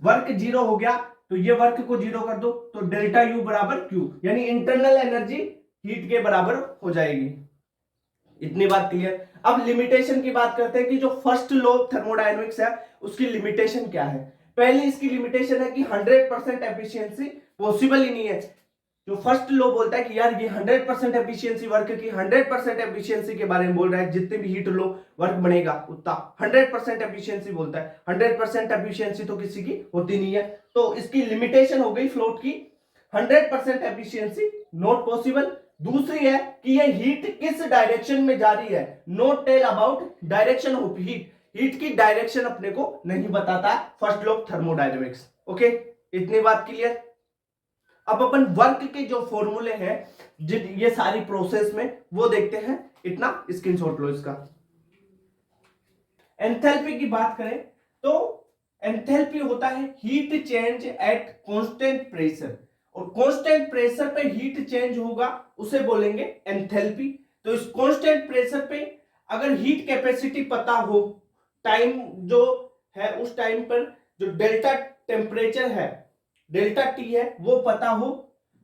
वर्क जीरो हो गया तो ये वर्क को जीरो कर दो, तो डेल्टा यू बराबर क्यू, यानी इंटरनल एनर्जी हीट के बराबर हो जाएगी। इतनी बात क्लियर। अब लिमिटेशन की बात करते हैं कि जो फर्स्ट लॉ ऑफ थर्मोडायनेमिक्स है उसकी लिमिटेशन क्या है। पहली इसकी लिमिटेशन है कि 100% एफिशिएंसी पॉसिबल ही नहीं है। जो फर्स्ट लॉ बोलता है कि यार ये 100% एफिशिएंसी वर्क की 100% एफिशिएंसी के बारे में बोल रहा है, जितने भी हीट लो वर्क बनेगा उतना 100% एफिशिएंसी बोलता है, 100% एफिशिएंसी तो किसी की होती नहीं है, तो इसकी लिमिटेशन हो गई फ्लोट की 100% एफिशिएंसी नॉट पॉसिबल। दूसरी है कि ये हीट किस डायरेक्शन में जा रही है, not tell about direction of heat, heat की डायरेक्शन अपने को नहीं बताता है first law of thermodynamics. Okay, इतनी बात क्लियर। अब अपन वर्क के जो फॉर्मूले हैं ये सारी प्रोसेस में वो देखते हैं, इतना स्क्रीनशॉट लो इसका। एंथैल्पी की बात करें तो एंथैल्पी होता है heat change at constant pressure, और कांस्टेंट प्रेशर पे हीट चेंज होगा उसे बोलेंगे एंथैल्पी। तो इस कांस्टेंट प्रेशर पे अगर हीट कैपेसिटी पता हो, टाइम जो है उस टाइम पर जो डेल्टा टेम्परेचर है, डेल्टा टी है वो पता हो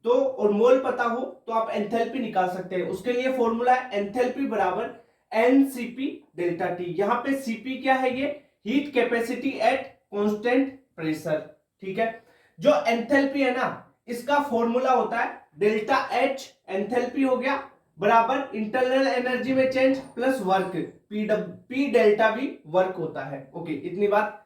तो, और मोल पता हो तो आप एंथैल्पी निकाल सकते हैं। उसके लिए फॉर्मूला है एंथैल्पी बराबर एनसीपी डेल्टा टी। यहां पे सीपी क्या है, ये heat capacity at constant pressure, ठीक है। जो एंथैल्पी है ना इसका फॉर्मूला होता है डेल्टा एच, एंथैल्पी हो गया बराबर इंटरनल एनर्जी में change plus work, P delta we work होता है। ओके, इतनी बात।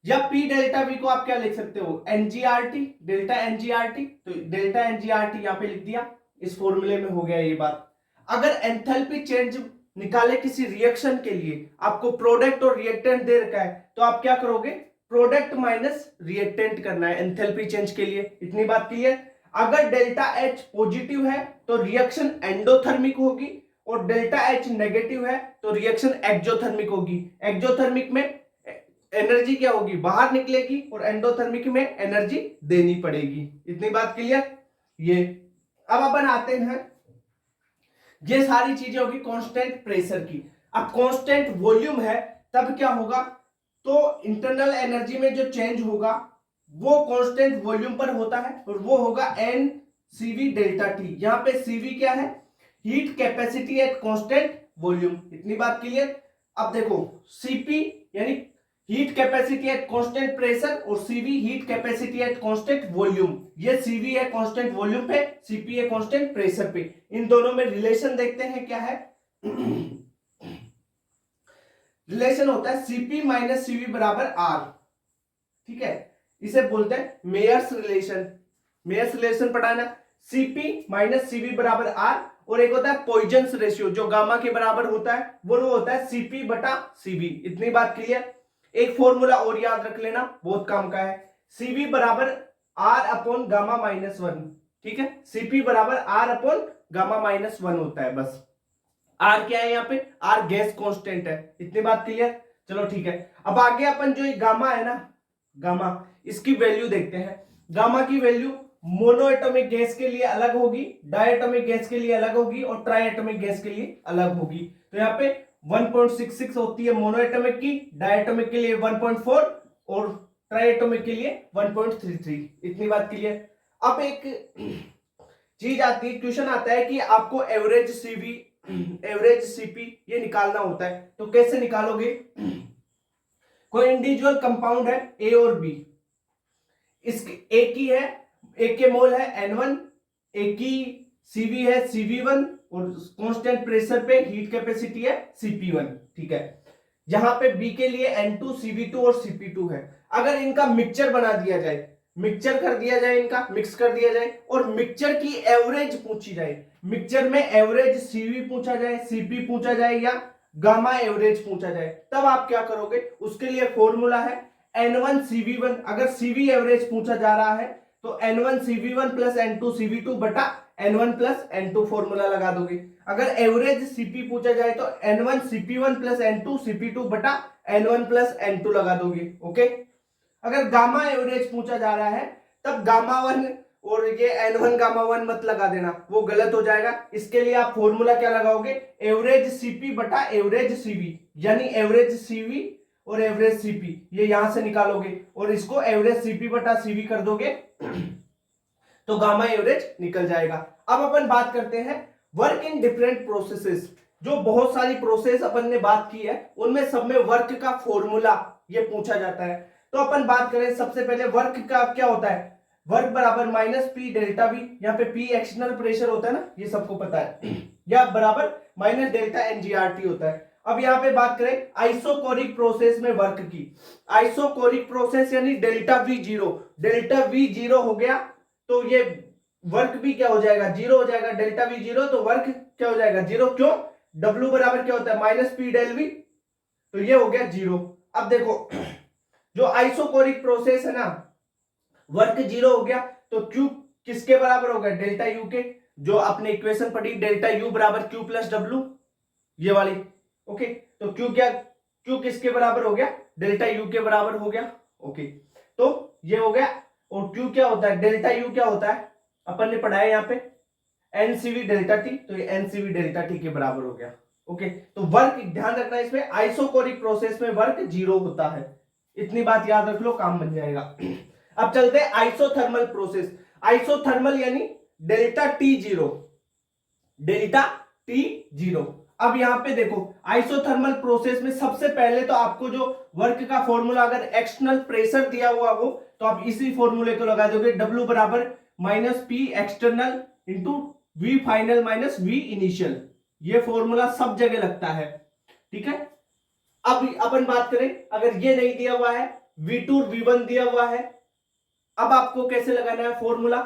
या पी डेल्टा वी को आप क्या लिख सकते हो, एनजीआरटी, डेल्टा एनजीआरटी, तो डेल्टा एनजीआरटी यहां पे लिख दिया, इस फॉर्मूले में हो गया ये बात। अगर एंथैल्पी चेंज निकाले किसी रिएक्शन के लिए, आपको प्रोडक्ट और रिएक्टेंट दे रखा है, तो आप क्या करोगे, प्रोडक्ट माइनस रिएक्टेंट करना है एंथैल्पी चेंज के लिए। इतनी बात क्लियर। अगर डेल्टा एच पॉजिटिव है तो रिएक्शन एंडोथर्मिक होगी, और डेल्टा एच नेगेटिव है तो रिएक्शन एक्सोथर्मिक होगी। एक्सोथर्मिक में एनर्जी क्या होगी, बाहर निकलेगी, और एंडोथर्मिक में एनर्जी देनी पड़ेगी। इतनी बात क्लियर। ये अब अपन आते हैं, ये सारी चीजें होगी कांस्टेंट प्रेशर की। अब कांस्टेंट वॉल्यूम है तब क्या होगा, तो इंटरनल एनर्जी में जो चेंज होगा वो कांस्टेंट वॉल्यूम पर होता है, और वो होगा एन सीवी डेल्टा टी। यहां पे सीवी क्या है, heat capacity at constant volume. इतनी बात क्लियर। अब देखो सीपी यानी heat capacity at constant pressure, और CV heat capacity at constant volume. ये सीवी है कांस्टेंट वॉल्यूम पे, सीपी है कांस्टेंट प्रेशर पे। इन दोनों में रिलेशन देखते हैं क्या है। रिलेशन होता है सीपी माइनस सीवी बराबर आर, ठीक है। इसे बोलते हैं मेयर्स रिलेशन। मेयर्स रिलेशन पढ़ाना, सीपी माइनस सीवी बराबर आर, और एक होता है पॉइजन्स रेशियो जो गामा के बराबर होता है, वो होता है सीपी बटा सीवी। इतनी बात क्लियर। एक फॉर्मूला और याद रख लेना, बहुत काम का है, सीवी बराबर R upon gamma minus one, ठीक है। सीपी बराबर R upon gamma minus one होता है बस। आर क्या है यहाँ पे, आर गैस कांस्टेंट है। इतनी बात क्लियर। चलो ठीक है। अब आगे अपन जो गामा है ना, गामा इसकी वैल्यू देखते हैं। गामा की वैल्यू मोनोएटॉमिक गैस के लिए अलग होगी, डायटोमिक गैस के लिए अलग होगी, और ट्राइएटॉमिक गैस के लिए अलग होगी। तो यहाँ पे 1.66 होती है मोनोएटॉमिक की, डायटोमिक के लिए 1.4, और ट्राइएटॉमिक के लिए 1.33। इतनी बात क्लियर। अब एक चीज आती है, क्वेश्चन आता है कि आपको एवरेज सीवी एवरेज सीपी ये निकालना होता है, तो कैसे निकालोगे? कोई इंडिविजुअल कंपाउंड है ए और बी, इसके ए की है, ए के मोल है N1, ए की सीवी है CV1 और कांस्टेंट प्रेशर पे हीट कैपेसिटी है CP1, ठीक है। जहां पे बी के लिए N2, CV2 और CP2 है। अगर इनका मिक्सचर बना दिया जाए, मिक्सचर कर दिया जाए, इनका मिक्स कर दिया जाए और मिक्सचर की एवरेज पूछी जाए, मिक्सचर में एवरेज सीवी पूछा जाए, सीपी पूछा जाए या गामा एवरेज पूछा जाए, तब आप क्या करोगे? उसके लिए फॉर्मूला है N1 CV1। अगर CV एवरेज पूछा जा रहा है तो N1 CV1 plus N2 CV2 बटा N1 प्लस N2 फॉर्मूला लगा दोगे। अगर एवरेज CP पूछा जाए तो N1 CP1 plus N2 CP2 बटा N1 प्लस N2 लगा दोगे। ओके, अगर गामा एवरेज पूछा जा रहा है तब गामा 1 और ये N1 गामा 1 मत लगा देना, वो गलत हो जाएगा। इसके लिए आप फॉर्मूला क्या लगाओगे? एवरेज सीपी बटा एवरेज सीवी, यानी एवरेज सीवी और एवरेज सीपी ये यहां से निकालोगे और इसको एवरेज सीपी बटा सीवी कर दोगे तो गामा एवरेज निकल जाएगा। अब अपन बात करते हैं वर्क इन डिफरेंट प्रोसेसेस। जो बहुत सारी प्रोसेस अपन ने बात की है उनमें सब में वर्क का फॉर्मूला ये पूछा जाता है। तो अपन बात करें सबसे पहले वर्क का क्या होता है? वर्क बराबर माइनस पी डेल्टा वी, यहाँ पे पी एक्सटर्नल प्रेशर होता है ना, ये सबको पता है, या बराबर माइनस डेल्टा एनजीआरटी होता है। अब यहाँ पे बात करें आइसोकोरिक प्रोसेस में वर्क की, आइसोकोरिक प्रोसेस यानी delta V zero, delta V zero हो गया तो ये वर्क भी क्या हो जाएगा? जीरो हो जाएगा। डेल्टा वी जीरो तो वर्क क्या हो जाएगा? जीरो। क्यों? डब्ल्यू बराबर क्या होता है? माइनस पी डेल वी, तो ये हो गया जीरो। अब देखो जो आइसोकोरिक प्रोसेस है ना, वर्क जीरो हो गया तो क्यू किसके बराबर हो गया? डेल्टा यू के। जो आपने इक्वेशन पढ़ी डेल्टा यू बराबर क्यू प्लस डब्ल्यू, ये वाली। ओके, तो क्यू क्या, क्यू किसके बराबर हो गया? डेल्टा यू के बराबर हो गया। ओके, तो ये हो गया। और क्यू क्या होता है? डेल्टा यू क्या होता है? अपन ने पढ़ा है यहाँ पे एनसीवी डेल्टा टी, तो ये एनसीवी डेल्टा टी के बराबर हो गया। ओके, तो वर्क ध्यान रखना इसमें, आइसोकोरिक प्रोसेस में वर्क जीरो होता है, इतनी बात याद रख लो, काम बन जाएगा। अब चलते हैं आइसोथर्मल प्रोसेस। आइसोथर्मल यानी delta T zero, delta T zero. अब यहां पे देखो आइसोथर्मल प्रोसेस में सबसे पहले तो आपको जो वर्क का फॉर्मूला, अगर एक्सटर्नल प्रेशर दिया हुआ हो तो आप इसी फॉर्मूले को लगा दोगे, W बराबर minus P external into V final minus V initial. ये फॉर्मूला सब जगह लगता है, ठीक है। अब अपन बात करें, अगर ये नहीं दिया हुआ है, V2 और V1 दिया हुआ है, अब आपको कैसे लगाना है फॉर्मूला?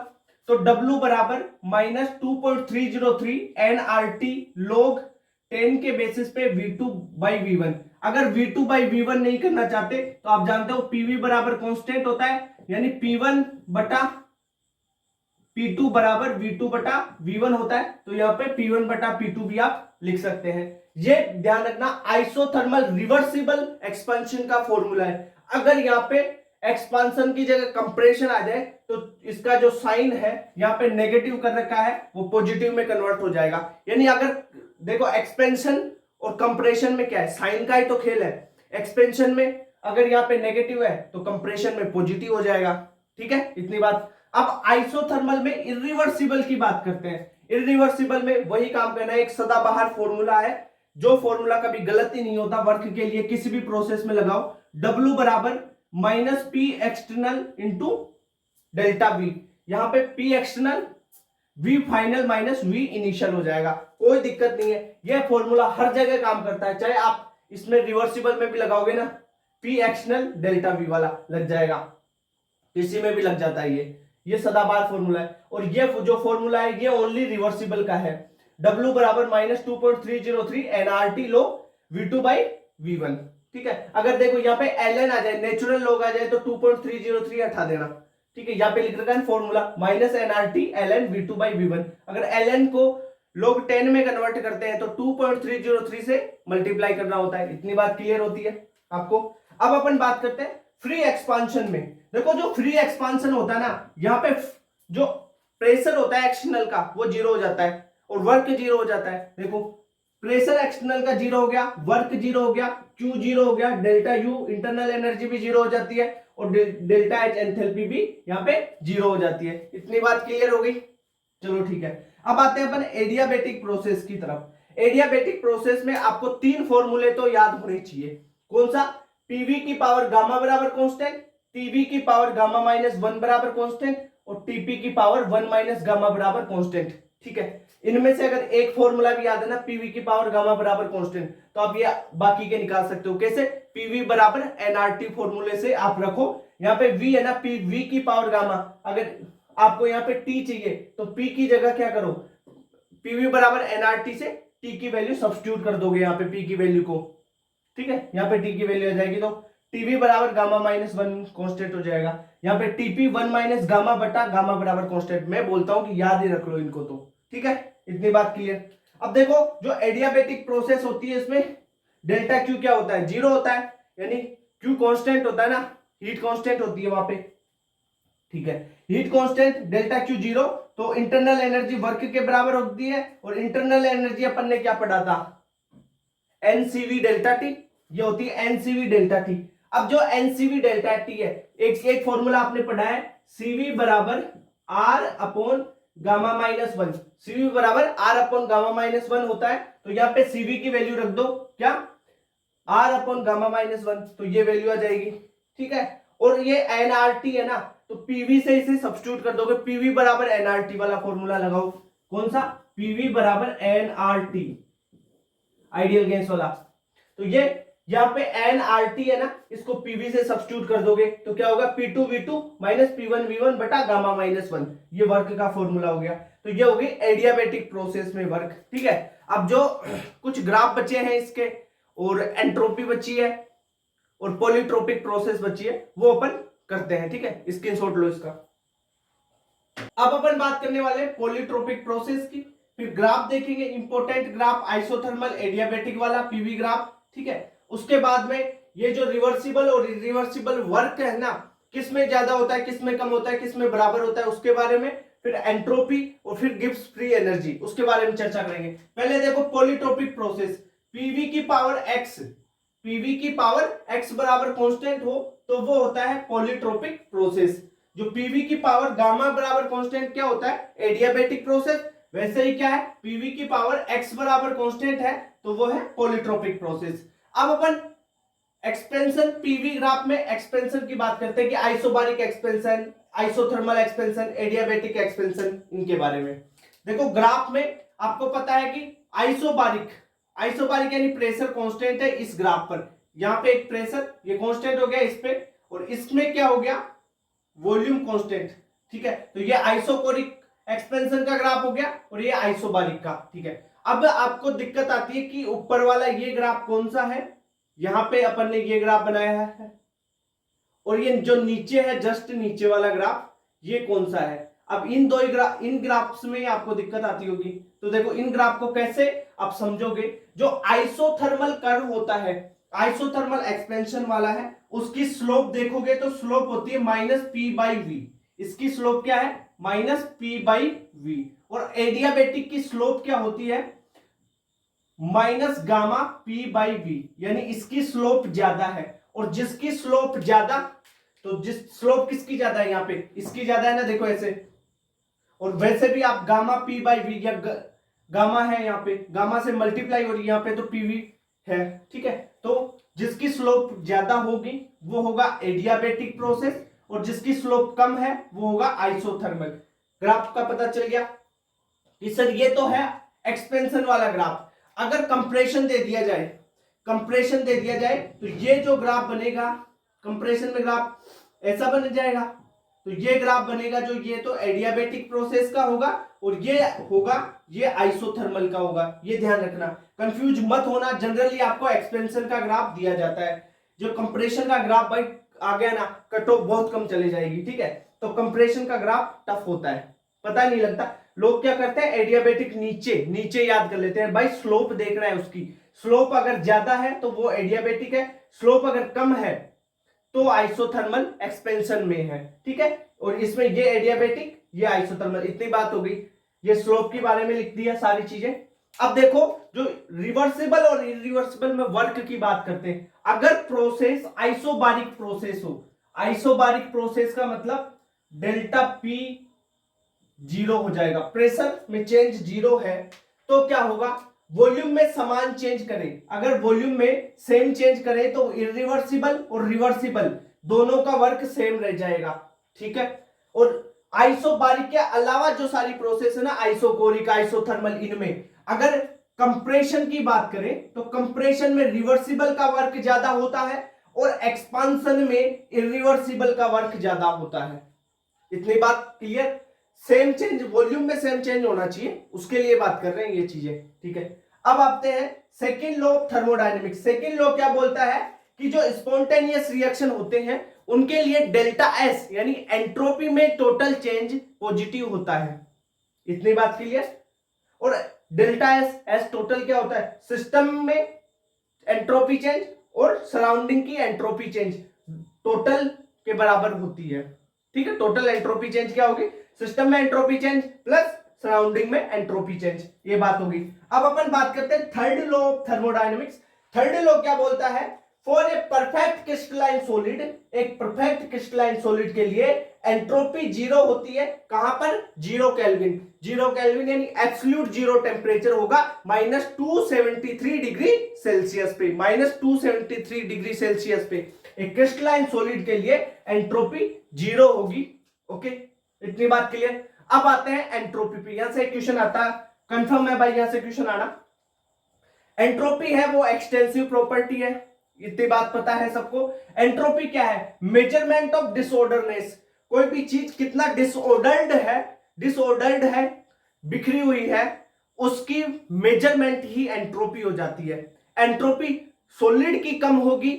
तो W बराबर माइनस 2.303 NRT log 10 के बेसिस पे V2 बाई V1। अगर V2 बाई V1 नहीं करना चाहते तो आप जानते हो PV बराबर कांस्टेंट होता है, यानी P1 बटा P2 बराबर V2 बटा V1 होता है, तो यहां पे P1 बटा P2 भी आप लिख सकते हैं। ये ध्यान रखना आइसोथर्मल रिवर्सिबल एक्सपेंशन का फॉर्मूला है। अगर यहाँ पे एक्सपांशन की जगह कंप्रेशन आ जाए तो इसका जो साइन है यहाँ पे नेगेटिव कर रखा है वो पॉजिटिव में कन्वर्ट हो जाएगा। यानी अगर देखो एक्सपेंशन और कंप्रेशन में क्या है? साइन का ही तो खेल है। एक्सपेंशन में अगर यहाँ पे नेगेटिव है तो कंप्रेशन में पॉजिटिव हो जाएगा, ठीक है, इतनी बात। अब आइसोथर्मल में इरिवर्सिबल की बात करते हैं। इरिवर्सिबल में वही काम करना है, एक सदाबहार फॉर्मूला है, जो फॉर्मूला कभी गलत ही नहीं होता, वर्क के लिए किसी भी प्रोसेस में लगाओ। W बराबर minus P external into delta V, यहां पे P external V final minus V initial हो जाएगा, कोई दिक्कत नहीं है। यह फॉर्मूला हर जगह काम करता है, चाहे आप इसमें रिवर्सिबल में भी लगाओगे ना, पी एक्सटर्नल डेल्टा वी वाला लग जाएगा, इसी में भी लग जाता है। ये सदाबहार फॉर्मूला है। और ये जो फॉर्मूला है ये ओनली रिवर्सिबल का है। W बराबर minus 2.303 NRT low V2 by V1, ठीक है। अगर देखो यहाँ पे ln आ जाए, नेचुरल लॉग आ जाए तो 2.303 हटा देना, ठीक है। यहाँ पे लिख रखा है formula minus NRT ln V2 by V1। अगर ln को लोग 10 में कन्वर्ट करते हैं तो 2.303 से मल्टीप्लाई करना होता है, इतनी बात क्लियर होती है आपको। अब अपन बात करते हैं फ्री एक्सपांशन में। देखो जो फ्री एक्सपांशन होता है ना, यहाँ पे जो प्रेशर होता है एक्सटर्नल का वो जीरो हो जाता है और वर्क जीरो हो जाता है। देखो प्रेशर एक्सटर्नल का जीरो हो गया, वर्क जीरो हो गया, क्यू जीरो हो गया, डेल्टा यू इंटरनल एनर्जी भी जीरो हो जाती है और डेल्टा एच एंथैल्पी भी यहाँ पे जीरो हो जाती है, इतनी बात क्लियर हो गई। चलो ठीक है, अब आते हैं अपन एडियाबेटिक प्रोसेस की तरफ। एडियाबेटिक प्रोसेस में आपको 3 फॉर्मूले तो याद होने चाहिए। कौन सा? पीवी की पावर गामा बराबर कांस्टेंट, टीवी की पावर गामा -1 बराबर कांस्टेंट और टीपी की पावर 1 - गामा बराबर कांस्टेंट। ठीक है, इनमें से अगर एक फॉर्मूला भी याद है ना, पीवी की पावर गामा बराबर कांस्टेंट, तो आप ये बाकी के निकाल सकते हो। कैसे? पीवी बराबर एनआरटी फॉर्मूले से आप रखो, यहाँ पे वी है ना, पीवी की पावर गामा, अगर आपको यहाँ पे टी चाहिए तो पी की जगह क्या करो, पीवी बराबर एनआरटी से टी की वैल्यू सब्स्टिट्यूट कर दोगे यहाँ पे पी की वैल्यू को। ठीक है, यहाँ पे टी की वैल्यू आ जाएगी तो टीवी बराबर गामा -1 कांस्टेंट हो जाएगा। यहाँ पे टीपी 1 - गामा बटा गामा बराबर कांस्टेंट। मैं बोलता हूं कि याद ही रख लो इनको तो। ठीक है, इतनी बात क्लियर। अब देखो, जो एडियाबेटिक प्रोसेस होती है इसमें डेल्टा क्यू क्या होता है? 0 होता है, यानी क्यू कांस्टेंट होता है ना, हीट कांस्टेंट होती है वहां पे। ठीक है, हीट कांस्टेंट डेल्टा क्यू 0, तो इंटरनल एनर्जी वर्क के बराबर होती है। और इंटरनल एनर्जी अपन ने क्या पढ़ा था? एनसीवी डेल्टा टी, ये होती है एनसीवी डेल्टा टी। अब जो एनसीवी डेल्टा टी है, एक फॉर्मूला आपने पढ़ा है, सीवी बराबर आर अपॉन गामा -1। सीवी बराबर आर अपॉन गामा -1 होता है, तो यहाँ पे सीवी की वैल्यू रख दो, क्या? आर अपॉन गामा -1, तो ये वैल्यू आ जाएगी। ठीक है, और ये एनआरटी है ना, तो पीवी से इसे सब्स्टिट्यूट कर दोगे, पीवी बराबर एनआरटी वाला फॉर्मूला लगाओ। कौन सा? पीवी बराबर एनआरटी, आइडियल गैस वाला। तो ये यहाँ पे एनआरटी है ना, इसको पीवी से सब्स्टिट्यूट कर दोगे तो क्या होगा? P2V2 P1V1 बटा गामा -1, ये वर्क का फॉर्मूला हो गया। तो ये होगी एडियाबेटिक प्रोसेस में वर्क। ठीक है, अब जो कुछ ग्राफ बचे हैं इसके, और एंट्रोपी बची है और पॉलीट्रोपिक प्रोसेस बची है, वो अपन करते हैं। ठीक है, स्क्रीनशॉट लो इसका। अब अपन बात करने वाले हैं पॉलीट्रोपिक प्रोसेस की, फिर ग्राफ देखेंगे, इंपॉर्टेंट ग्राफ आइसोथर्मल एडियाबेटिक वाला पीवी ग्राफ। ठीक है, उसके बाद में ये जो रिवर्सिबल और इरिवर्सिबल वर्क है ना, किस में ज्यादा होता है, किस में कम होता है, किस में बराबर होता है, उसके बारे में, फिर एंट्रोपी और फिर गिब्स फ्री एनर्जी, उसके बारे में चर्चा करेंगे। पहले देखो पॉलीट्रोपिक प्रोसेस, पीवी की पावर एक्स, पीवी की पावर एक्स बराबर कांस्टेंट हो तो वो होता है पॉलीट्रोपिक प्रोसेस। जो पीवी की पावर गामा बराबर कांस्टेंट क्या होता है? Adiabatic process. वैसे ही क्या है, पीवी की पावर एक्स बराबर कांस्टेंट है तो वो है पॉलीट्रोपिक प्रोसेस। अब अपन एक्सपेंशन, पीवी ग्राफ में एक्सपेंशन की बात करते हैं कि isobaric expansion, isothermal expansion, adiabatic expansion, इनके बारे में देखो। ग्राफ में आपको पता है कि आइसोबारिक, आइसोबारिक यानी प्रेशर कांस्टेंट है इस ग्राफ पर। यहां पे एक प्रेशर, ये कांस्टेंट हो गया इस पे, और इसमें क्या हो गया? Volume constant. ठीक है, तो ये आइसोकोरिक एक्सपेंशन का ग्राफ हो गया और ये आइसोबारिक का। ठीक है, अब आपको दिक्कत आती है कि ऊपर वाला ये ग्राफ कौन सा है? यहां पे अपन ने ये ग्राफ बनाया है, और ये जो नीचे है, जस्ट नीचे वाला ग्राफ, ये कौन सा है? अब इन दो इन ग्राफ्स में आपको दिक्कत आती होगी। तो देखो, इन ग्राफ को कैसे आप समझोगे? जो आइसोथर्मल कर्व होता है, आइसोथर्मल एक्सपेंशन वाला है, उसकी स्लोप देखोगे तो स्लोप होती है -p/v। इसकी स्लोप क्या है? -p/v। और एडियाबेटिक की स्लोप क्या होती है? -गामा p/v, यानी इसकी स्लोप ज्यादा है। और जिसकी स्लोप ज्यादा, तो जिस स्लोप किसकी ज्यादा है? यहाँ पे इसकी ज्यादा है ना, देखो ऐसे। और वैसे भी आप गामा p/v या गामा है यहाँ पे, गामा से मल्टीप्लाई हो रही है यहाँ पे, तो pv है। ठीक है, तो जिसकी स्लोप ज्यादा होगी वो होगा एडियाबेटिक प्रोसेस, और जिसकी स्लोप कम है वो होगा आइसोथर्मल। ग्राफ का पता चल गया कि सर ये तो है एक्सपेंशन वाला ग्राफ। अगर कंप्रेशन दे दिया जाए, कंप्रेशन दे दिया जाए तो ये जो ग्राफ बनेगा कंप्रेशन में, ग्राफ ऐसा बन जाएगा। तो ये ग्राफ बनेगा जो, ये तो एडियाबेटिक प्रोसेस का होगा और ये होगा, ये आइसोथर्मल का होगा। ये ध्यान रखना, कंफ्यूज मत होना। जनरली आपको एक्सपेंशन का ग्राफ दिया जाता है, जो कंप्रेशन का ग्राफ भाई आ गया ना, कट ऑफ बहुत कम चली जाएगी। ठीक है, तो कंप्रेशन का ग्राफ टफ होता है, पता नहीं लगता। लोग क्या करते हैं, एडियाबेटिक नीचे नीचे याद कर लेते हैं, भाई स्लोप देखना है उसकी। स्लोप अगर ज्यादा है तो वो एडियाबेटिक है, स्लोप अगर कम है तो आइसोथर्मल एक्सपेंशन में है। ठीक है, और इसमें ये एडियाबेटिक, ये आइसोथर्मल। इतनी बात हो गई, ये स्लोप के बारे में लिख दिया सारी चीजें। अब देखो, जो रिवर्सिबल और इरिवर्सिबल में वर्क की बात करते हैं। अगर प्रोसेस आइसोबारिक प्रोसेस हो, आइसोबारिक प्रोसेस का मतलब डेल्टा पी जीरो हो जाएगा। प्रेशर में चेंज जीरो है तो क्या होगा, वॉल्यूम में समान चेंज करें, अगर वॉल्यूम में सेम चेंज करें तो इरिवर्सिबल और रिवर्सिबल दोनों का वर्क सेम रह जाएगा, ठीक है। और आइसोबारिक के अलावा जो सारी प्रोसेस है ना, आइसोकोरिक, आइसोथर्मल, इनमें अगर कंप्रेशन की बात करें तो कंप्रेशन में रिवर्सिबल का वर्क ज्यादा होता है और एक्सपांशन में इरिवर्सिबल का वर्क ज्यादा होता है। इतनी बात क्लियर। सेम चेंज, वॉल्यूम में सेम चेंज होना चाहिए, उसके लिए बात कर रहे हैं ये चीजें, ठीक है। अब आते हैं second law of thermodynamics. Second law क्या बोलता है कि जो स्पॉन्टेनियस रिएक्शन होते हैं उनके लिए डेल्टा एस यानी एंट्रोपी में टोटल चेंज पॉजिटिव होता है। इतनी बात क्लियर। और डेल्टा एस, एस टोटल क्या होता है, सिस्टम में एंट्रोपी चेंज और सराउंडिंग की एंट्रोपी चेंज टोटल के बराबर होती है, ठीक है। टोटल एंट्रोपी चेंज क्या होगी, सिस्टम में एंट्रोपी चेंज प्लस सराउंडिंग में एंट्रोपी चेंज, ये बात होगी। अब अपन बात करते हैं third law of thermodynamics. Third law क्या बोलता है, for a perfect crystalline solid, एक परफेक्ट क्रिस्टलाइन सॉलिड के लिए एंट्रोपी जीरो होती है, कहां पर, 0 केल्विन। 0 केल्विन यानी एब्सोल्यूट जीरो टेम्परेचर होगा -273 डिग्री सेल्सियस पे, -273 डिग्री सेल्सियस पे एक क्रिस्टलाइन सॉलिड के लिए एंट्रोपी जीरो होगी, ओके। इतनी बात क्लियर। अब आते हैं एंट्रोपी पे, यहां से क्वेश्चन आता, कंफर्म है भाई यहां से क्वेश्चन आना। एंट्रोपी है वो एक्सटेंसिव प्रॉपर्टी है, इतनी बात पता है सबको। एंट्रोपी क्या है, मेजरमेंट ऑफ डिसऑर्डरनेस, कोई भी चीज कितना डिसऑर्डर्ड है, बिखरी हुई है, उसकी मेजरमेंट ही एंट्रोपी हो जाती है। एंट्रोपी सॉलिड की कम होगी,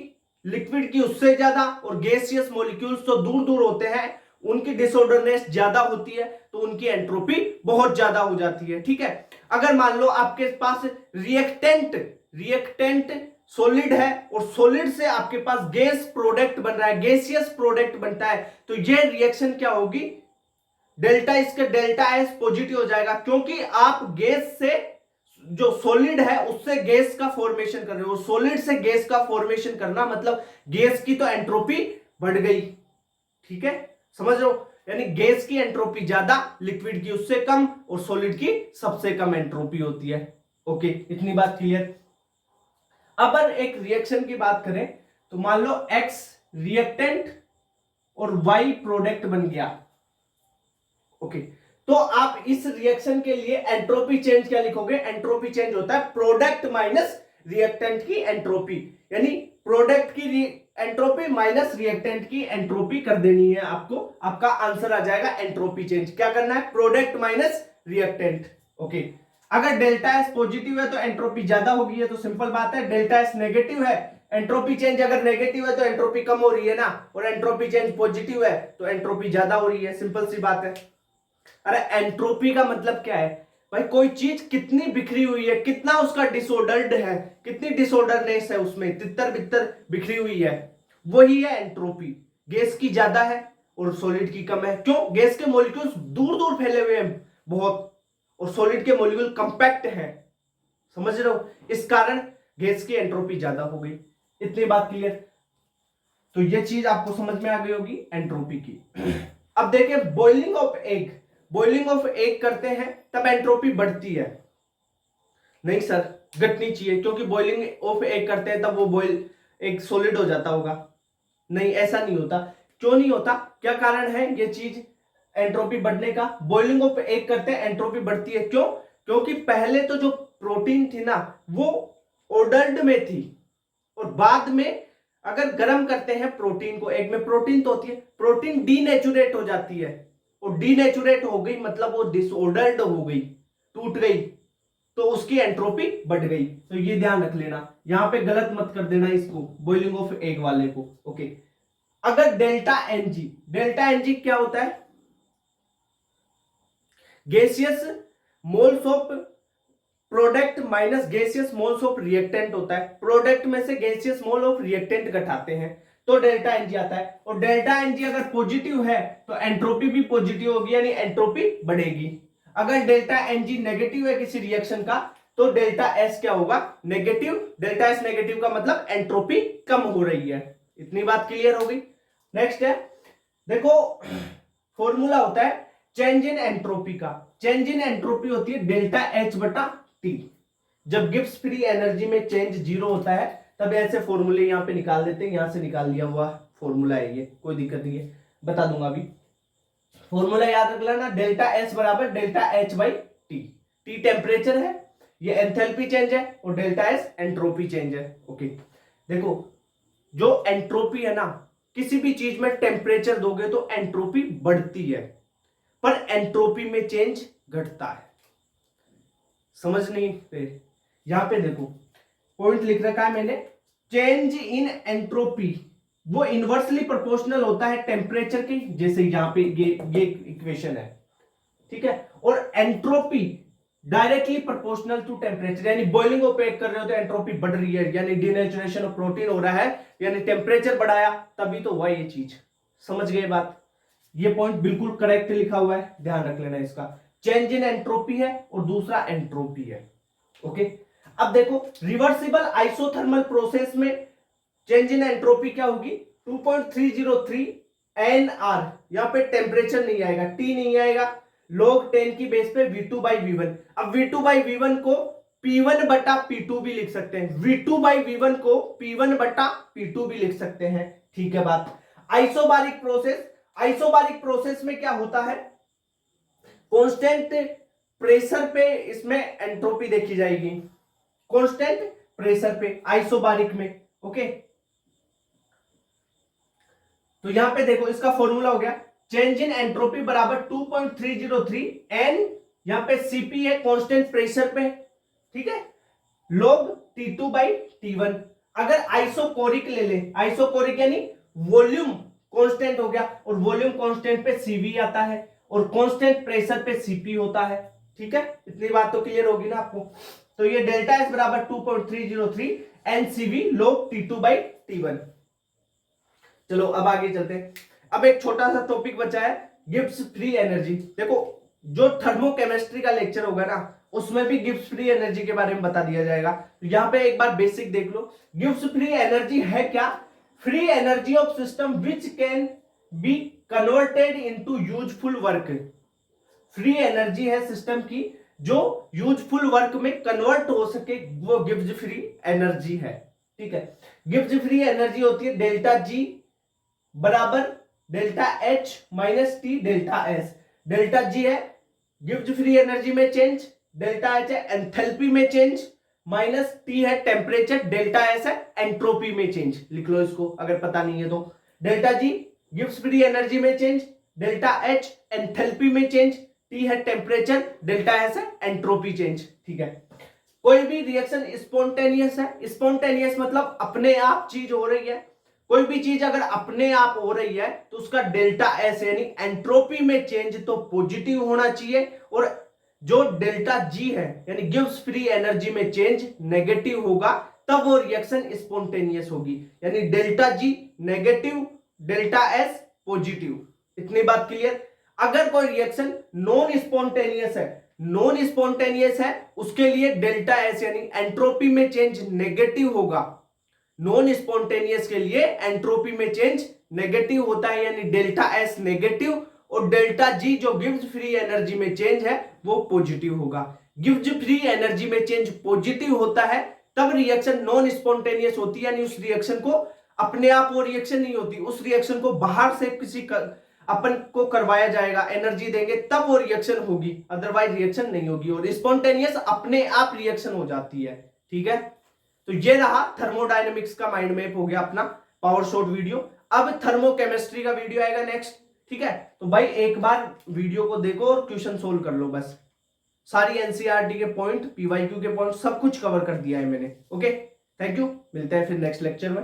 लिक्विड की उससे ज्यादा, और गैसियस मॉलिक्यूल्स तो दूर दूर होते हैं उनकी डिसऑर्डरनेस ज्यादा होती है तो उनकी एंट्रोपी बहुत ज्यादा हो जाती है, ठीक है। अगर मान लो आपके पास रिएक्टेंट सॉलिड है और सॉलिड से आपके पास गैस प्रोडक्ट बन रहा है, गैसियस प्रोडक्ट बनता है, तो ये रिएक्शन क्या होगी, डेल्टा इसके डेल्टा एस पॉजिटिव हो जाएगा, क्योंकि आप गैस से, जो सॉलिड है उससे गैस का फॉर्मेशन कर रहे हो। सॉलिड से गैस का फॉर्मेशन करना मतलब गैस की तो एंट्रोपी बढ़ गई, ठीक है, समझ रहे हो। यानी गैस की एंट्रोपी ज्यादा, लिक्विड की उससे कम, और सॉलिड की सबसे कम एंट्रोपी होती है, ओके। इतनी बात क्लियर। अब एक रिएक्शन की बात करें तो मान लो X रिएक्टेंट और Y प्रोडक्ट बन गया, ओके। तो आप इस रिएक्शन के लिए एंट्रोपी चेंज क्या लिखोगे, एंट्रोपी चेंज होता है प्रोडक्ट माइनस रिएक्टेंट की एंट्रोपी, यानी प्रोडक्ट की एंट्रोपी माइनस रिएक्टेंट की एंट्रोपी कर देनी है आपको, आपका आंसर आ जाएगा एंट्रोपी चेंज। क्या करना है, प्रोडक्ट माइनस रिएक्टेंट, ओके। अगर डेल्टा एस पॉजिटिव है तो एंट्रोपी ज्यादा होगी, है तो सिंपल बात है। डेल्टा एस नेगेटिव है, एंट्रोपी चेंज अगर नेगेटिव है तो एंट्रोपी कम हो रही है ना, और एंट्रोपी चेंज पॉजिटिव है तो एंट्रोपी ज्यादा हो रही है, सिंपल सी बात है। अरे एंट्रोपी का मतलब क्या है भाई, कोई चीज कितनी बिखरी हुई है, कितना उसका डिसऑर्डर्ड है, कितनी डिसऑर्डरनेस है उसमें, तितर बितर बिखरी हुई है, वही है एंट्रोपी। गैस की ज्यादा है और सॉलिड की कम है, क्यों, गैस के मॉलिक्यूल्स दूर दूर फैले हुए हैं बहुत, और सॉलिड के मॉलिक्यूल कंपैक्ट है, समझ रहे हो, इस कारण गैस की एंट्रोपी ज्यादा हो गई। इतनी बात क्लियर। तो ये चीज आपको समझ में आ गई होगी एंट्रोपी की। अब देखिए boiling of egg, boiling of egg करते हैं तब एंट्रोपी बढ़ती है, नहीं सर घटनी चाहिए, क्योंकि बॉइलिंग ऑफ एग करते हैं तब वो बॉइल एग सॉलिड हो जाता होगा, नहीं ऐसा नहीं होता। क्यों नहीं होता, क्या कारण है ये चीज एंट्रोपी बढ़ने का, बॉइलिंग ऑफ एग करते हैं एंट्रोपी बढ़ती है, क्यों, क्योंकि पहले तो जो प्रोटीन थी ना वो ऑर्डर्ड में थी, और बाद में अगर गर्म करते हैं प्रोटीन को, एग में प्रोटीन तो होती है, प्रोटीन डीनेचुरेट हो जाती है, और डीनेचुरेट हो गई मतलब वो डिसऑर्डर्ड हो गई, टूट गई, तो उसकी एंट्रोपी बढ़ गई। तो ये ध्यान रख लेना, यहां पे गलत मत कर देना इसको, बॉइलिंग ऑफ एग वाले को, ओके। अगर डेल्टा एनजी क्या होता है, gaseous moles of product minus gaseous moles of reactant होता है, प्रोडक्ट में से गैसियस मोल ऑफ रिएक्टेंट घटाते हैं तो डेल्टा एनजी आता है, और डेल्टा एनजी अगर पॉजिटिव है तो एंट्रोपी भी पॉजिटिव होगी, यानी एंट्रोपी बढ़ेगी। अगर डेल्टा एनजी नेगेटिव है किसी रिएक्शन का तो डेल्टा एस क्या होगा, नेगेटिव, डेल्टा एस नेगेटिव का मतलब एंट्रोपी कम हो रही है। इतनी बात क्लियर हो गई। नेक्स्ट है, देखो फॉर्मूला होता है चेंज इन एंट्रोपी का, चेंज इन एंट्रोपी होती है डेल्टा एच बटा टी। जब गिब्स फ्री एनर्जी में चेंज जीरो होता है तब ऐसे फॉर्मूले यहाँ पे निकाल देते हैं, यहां से निकाल लिया हुआ फॉर्मूला है ये, कोई दिक्कत नहीं है, बता दूंगा अभी। फॉर्मूला याद रख लेना, डेल्टा एस बराबर delta H by T. T temperature है, ये एंथैल्पी चेंज है, और डेल्टा एस एंट्रोपी चेंज है। ओके, देखो जो एंट्रोपी है ना, किसी भी चीज में टेम्परेचर दोगे तो एंट्रोपी बढ़ती है, पर एंट्रोपी में चेंज घटता है। समझ नहीं पे? यहां पे देखो पॉइंट लिख रखा है मैंने, चेंज इन एंट्रोपी वो इनवर्सली प्रोपोर्शनल होता है टेम्परेचर की, जैसे यहां पे ये इक्वेशन है, ठीक है। और entropy directly proportional to temperature, यानी बॉइलिंग ऑपरेट कर रहे हो तो एंट्रोपी बढ़ रही है, यानी डीनेचुरेशन ऑफ प्रोटीन हो रहा है, यानी टेम्परेचर बढ़ाया तभी तो हुआ ये चीज। समझ गए बात? ये पॉइंट बिल्कुल करेक्ट लिखा हुआ है, ध्यान रख लेना इसका। चेंज इन एंट्रोपी है और दूसरा एंट्रोपी है। ओके, अब देखो रिवर्सिबल आइसोथर्मल प्रोसेस में चेंज इन एंट्रोपी क्या होगी, 2.303 NR, यहां पे टेम्परेचर नहीं आएगा, टी नहीं आएगा, log 10 की बेस पे V2 बाई V1। अब V2 बाई V1 को P1 बटा P2 भी लिख सकते हैं, V2 बाई V1 को P1 बटा P2 भी लिख सकते हैं, ठीक है बात। आइसोबारिक प्रोसेस, आइसोबारिक प्रोसेस में क्या होता है, कांस्टेंट प्रेशर पे इसमें एंट्रोपी देखी जाएगी, कांस्टेंट प्रेशर पे आइसोबारिक में। ओके, तो यहां पे देखो इसका फॉर्मूला हो गया, चेंज इन एंट्रोपी बराबर 2.303 N, यहां पे Cp है कांस्टेंट प्रेशर पे, ठीक है, log T2 बाई T1। अगर आइसोकोरिक ले ले, आइसोकोरिक यानी वॉल्यूम कांस्टेंट हो गया, और वॉल्यूम कांस्टेंट पे Cv आता है, और कांस्टेंट प्रेशर पे Cp होता है, ठीक है। इतनी बात तो क्लियर होगी ना आपको। तो ये डेल्टा एस बराबर 2.303 NCV log T2 by T1। चलो अब आगे चलते हैं। अब एक छोटा सा टॉपिक बचा है, गिब्स फ्री एनर्जी। देखो जो थर्मोकेमिस्ट्री का लेक्चर होगा ना, उसमें भी गिब्स फ्री एनर्जी के बारे में बता दिया जाएगा। तो यहां पे एक बार बेसिक देख लो, गिब्स फ्री एनर्जी है क्या, free energy of system which can be converted into useful work. Free energy है सिस्टम की जो यूजफुल वर्क में कन्वर्ट हो सके, वो गिब्स फ्री एनर्जी है, ठीक है। गिब्स फ्री एनर्जी होती है डेल्टा जी बराबर delta H minus T delta S. Delta G है गिब्स फ्री एनर्जी में चेंज, डेल्टा एच है एंथैल्पी में चेंज, माइनस टी है टेम्परेचर, डेल्टा एस है एंट्रोपी में चेंज। लिख लो इसको अगर पता नहीं है तो। Delta G Gibbs free energy में चेंज, डेल्टा एच एंथैल्पी में चेंज, टी है टेम्परेचर, डेल्टा एस है एंट्रोपी चेंज, ठीक है। कोई भी रिएक्शन स्पॉन्टेनियस है, स्पॉन्टेनियस मतलब अपने आप चीज हो रही है, कोई भी चीज अगर अपने आप हो रही है तो उसका डेल्टा एस यानी एंट्रोपी में चेंज तो पॉजिटिव होना चाहिए, और जो डेल्टा जी है यानी गिव्स फ्री एनर्जी में चेंज नेगेटिव होगा, तब वो रिएक्शन स्पॉन्टेनियस होगी। यानी delta G negative, delta S positive. इतनी बात क्लियर। अगर कोई रिएक्शन नॉन स्पॉन्टेनियस है, नॉन स्पॉन्टेनियस है, उसके लिए डेल्टा एस यानी एंट्रोपी में चेंज नेगेटिव होगा। नॉन स्पॉन्टेनियस के लिए एंट्रोपी में चेंज नेगेटिव होता है, यानी डेल्टा एस नेगेटिव, और डेल्टा जी जो गिव्स फ्री एनर्जी में चेंज है वो पॉजिटिव होगा। गिव्स फ्री एनर्जी में चेंज पॉजिटिव होता है तब रिएक्शन नॉन स्पॉन्टेनियस होती है, यानी उस रिएक्शन को अपने आप वो रिएक्शन नहीं होती, उस रिएक्शन को बाहर से किसी अपन को करवाया जाएगा, एनर्जी देंगे तब वो रिएक्शन होगी, अदरवाइज रिएक्शन नहीं होगी। और स्पॉन्टेनियस अपने आप रिएक्शन हो जाती है, ठीक है। तो ये रहा थर्मोडायनेमिक्स का माइंड मैप हो गया अपना पावर शॉर्ट वीडियो। अब थर्मोकेमिस्ट्री का वीडियो आएगा नेक्स्ट, ठीक है। तो भाई एक बार वीडियो को देखो और क्वेश्चन सोल्व कर लो, बस सारी एनसीईआरटी के पॉइंट, पीवाईक्यू के पॉइंट सब कुछ कवर कर दिया है मैंने। ओके, थैंक यू, मिलते हैं फिर नेक्स्ट लेक्चर में।